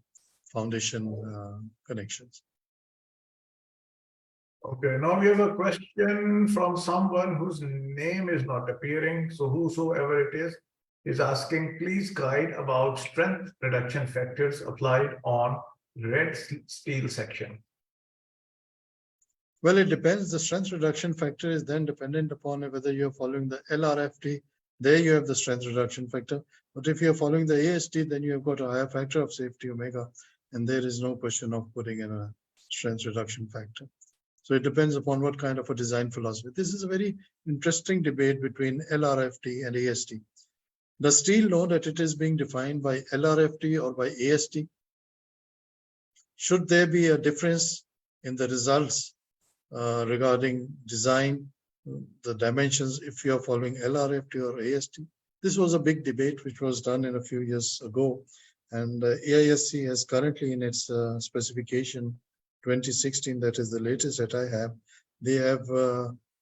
foundation connections. Okay, now we have a question from someone whose name is not appearing. So whosoever it is asking, please guide about strength reduction factors applied on red steel section. Well, it depends. The strength reduction factor is then dependent upon whether you're following the LRFT. There you have the strength reduction factor. But if you're following the AST, then you have got a higher factor of safety omega, and there is no question of putting in a strength reduction factor. So it depends upon what kind of a design philosophy. This is a very interesting debate between LRFT and AST. Does steel know that it is being defined by LRFT or by AST? Should there be a difference in the results regarding design, the dimensions, if you are following LRFT or AST? This was a big debate which was done in a few years ago. And AISC has currently in its specification 2016, that is the latest that I have, they have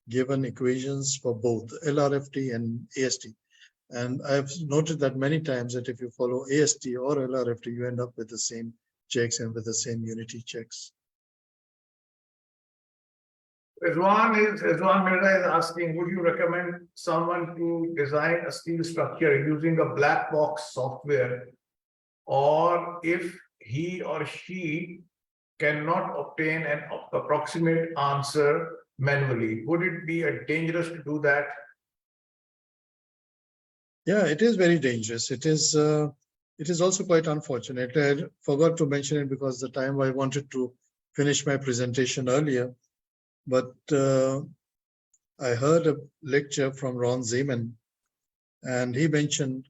given equations for both LRFT and AST. And I've noted that many times that if you follow AST or LRFT, you end up with the same checks and with the same unity checks. Rizwan Mirza is asking, would you recommend someone to design a steel structure using a black box software, or if he or she cannot obtain an approximate answer manually, would it be dangerous to do that? Yeah, it is very dangerous. It is also quite unfortunate. I forgot to mention it because the time I wanted to finish my presentation earlier, but I heard a lecture from Ron Zeman, and he mentioned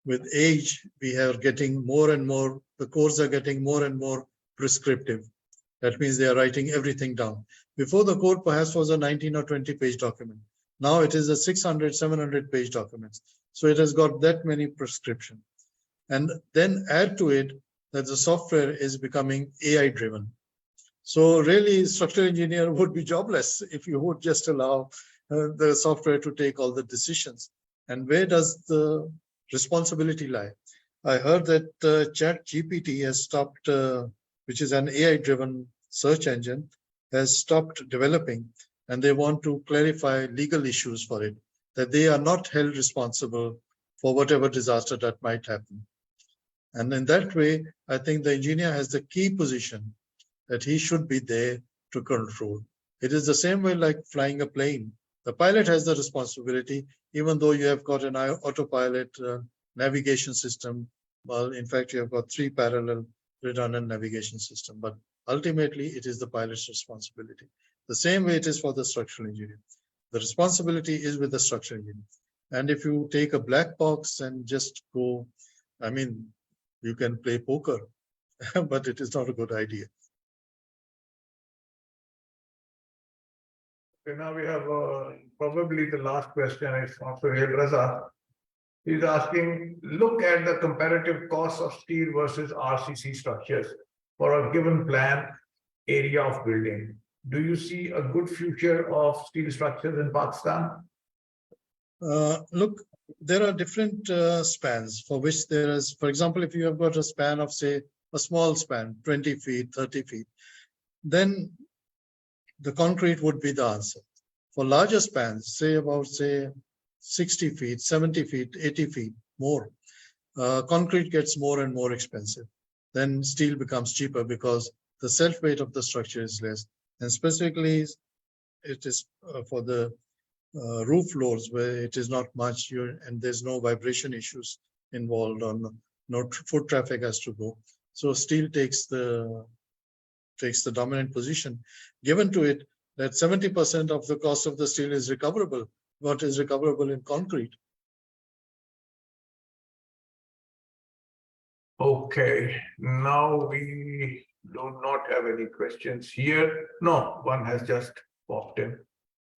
with age, we are getting more and more, the codes are getting more and more prescriptive. That means they are writing everything down. Before, the code perhaps was a 19 or 20 page document. Now it is a 600, 700 page document. So it has got that many prescription. And then add to it that the software is becoming AI driven. So really, structural engineer would be jobless if you would just allow the software to take all the decisions. And where does the responsibility lie? I heard that ChatGPT has stopped, which is an AI-driven search engine, has stopped developing, and they want to clarify legal issues for it, that they are not held responsible for whatever disaster that might happen. And in that way, I think the engineer has the key position that he should be there to control. It is the same way like flying a plane. The pilot has the responsibility, even though you have got an autopilot navigation system. Well, in fact, you have got 3 parallel redundant navigation system, but ultimately it is the pilot's responsibility. The same way it is for the structural engineer. The responsibility is with the structural engineer. And if you take a black box and just go, I mean, you can play poker, but it is not a good idea. Okay, now we have probably the last question. It's from Suhail Raza. He's asking, look at the comparative cost of steel versus RCC structures for a given plan area of building. Do you see a good future of steel structures in Pakistan? Look, there are different spans for which there is, for example, if you have got a span of, say, a small span, 20 feet, 30 feet, then the concrete would be the answer. For larger spans, say about, say, 60 feet, 70 feet, 80 feet, more, concrete gets more and more expensive. then steel becomes cheaper because the self-weight of the structure is less. And specifically, it is for the roof floors where it is not much, and there's no vibration issues involved, or no foot traffic has to go. So steel takes the dominant position, given to it that 70% of the cost of the steel is recoverable. What is recoverable in concrete? Okay, now we do not have any questions here. No, one has just popped in.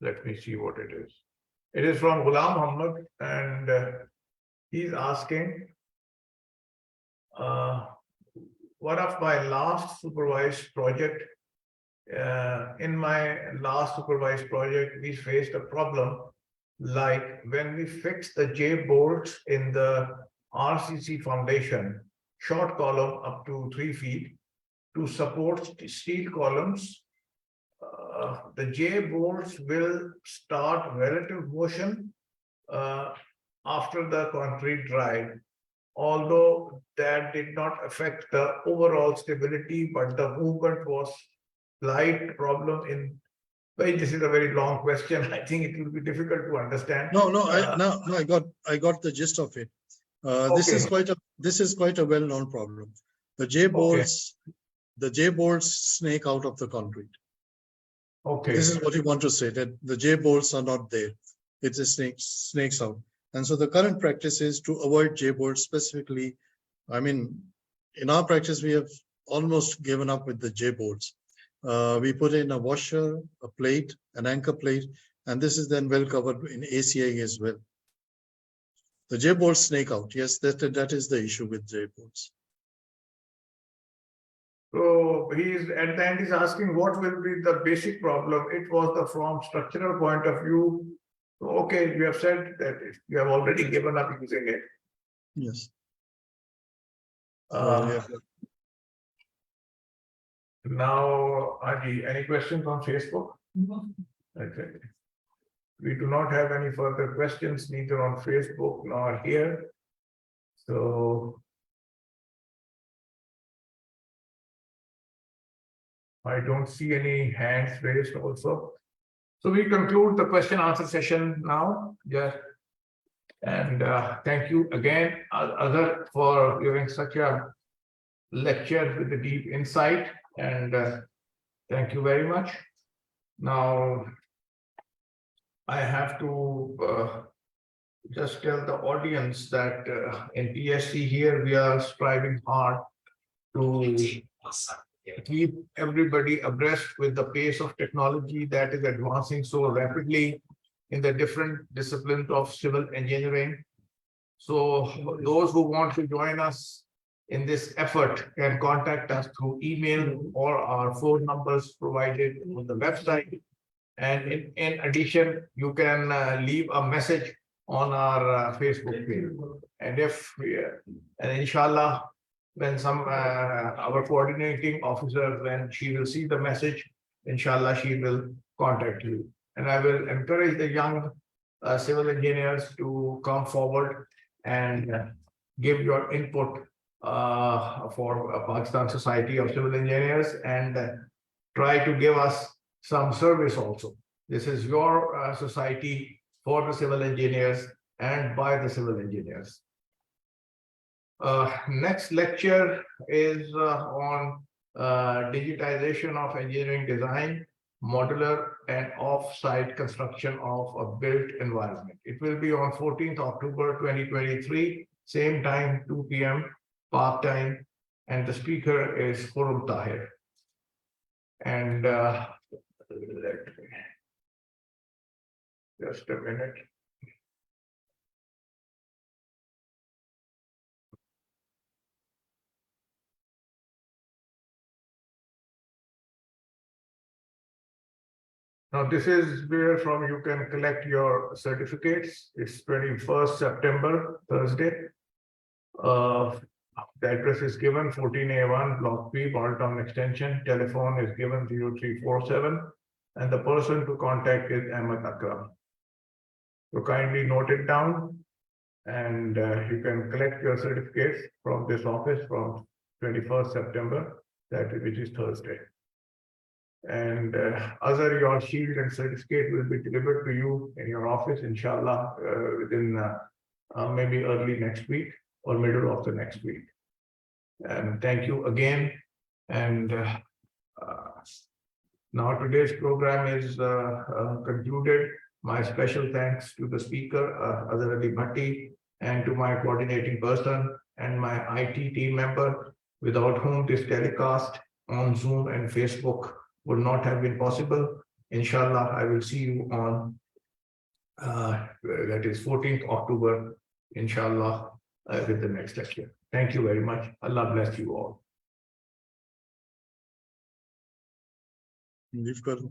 Let me see what it is. It is from Ghulam Muhammad, and he's asking, one of my last supervised project, in my last supervised project, we faced a problem like when we fixed the J bolts in the RCC foundation, short column up to 3 feet, to support steel columns, the J bolts will start relative motion after the concrete dried, although that did not affect the overall stability, but the movement was slight problem in. Well, this is a very long question. I think it will be difficult to understand. No, I got the gist of it. This is quite a well-known problem. The J bolts snake out of the concrete. Okay. This is what you want to say, that the J bolts are not there. It's a snakes out. And so the current practice is to avoid J bolts specifically. I mean, in our practice, we have almost given up with the J bolts. We put in a washer, a plate, an anchor plate, and this is then well covered in ACI as well. The J bolts snake out. Yes, that is the issue with J bolts. So he's at the end he's asking what will be the basic problem. It was from structural point of view. Okay, you have said that you have already given up using it. Yes. Now, Aji, any questions on Facebook? No. Okay. We do not have any further questions, neither on Facebook nor here. So I don't see any hands raised also. So we conclude the question answer session now. Yeah. And thank you again, Azhar, for giving such a lecture with a deep insight. And thank you very much. Now, I have to just tell the audience that in PSC here, we are striving hard to keep everybody abreast with the pace of technology that is advancing so rapidly in the different disciplines of civil engineering. So those who want to join us in this effort can contact us through email or our phone numbers provided on the website. And in addition, you can leave a message on our Facebook page. And and inshallah, when our coordinating officer, when she will see the message, inshallah, she will contact you. And I will encourage the young civil engineers to come forward and give your input for Pakistan Society of Civil Engineers, and try to give us some service also. This is your society for the civil engineers and by the civil engineers. Next lecture is on digitization of engineering design, modular and off-site construction of a built environment. It will be on 14th October 2023, same time, 2 p.m. Park time, and the speaker is Khurram Tahir. And let me just a minute. Now, this is where from you can collect your certificates. It's 21st September, Thursday. The address is given 14A1, Block P, Balltown Extension. Telephone is given 0347. And the person to contact is Ahmed Akram. So kindly note it down. And you can collect your certificates from this office from 21st September, which is Thursday. And Azhar, your shield and certificate will be delivered to you in your office, inshallah, within maybe early next week or middle of the next week. And thank you again. And now today's program is concluded. My special thanks to the speaker, Azhar Ali Bhatti, and to my coordinating person and my IT team member, without whom this telecast on Zoom and Facebook would not have been possible. Inshallah, I will see you on that is 14th October, inshallah, with the next lecture. Thank you very much. Allah bless you all. Leave kar do.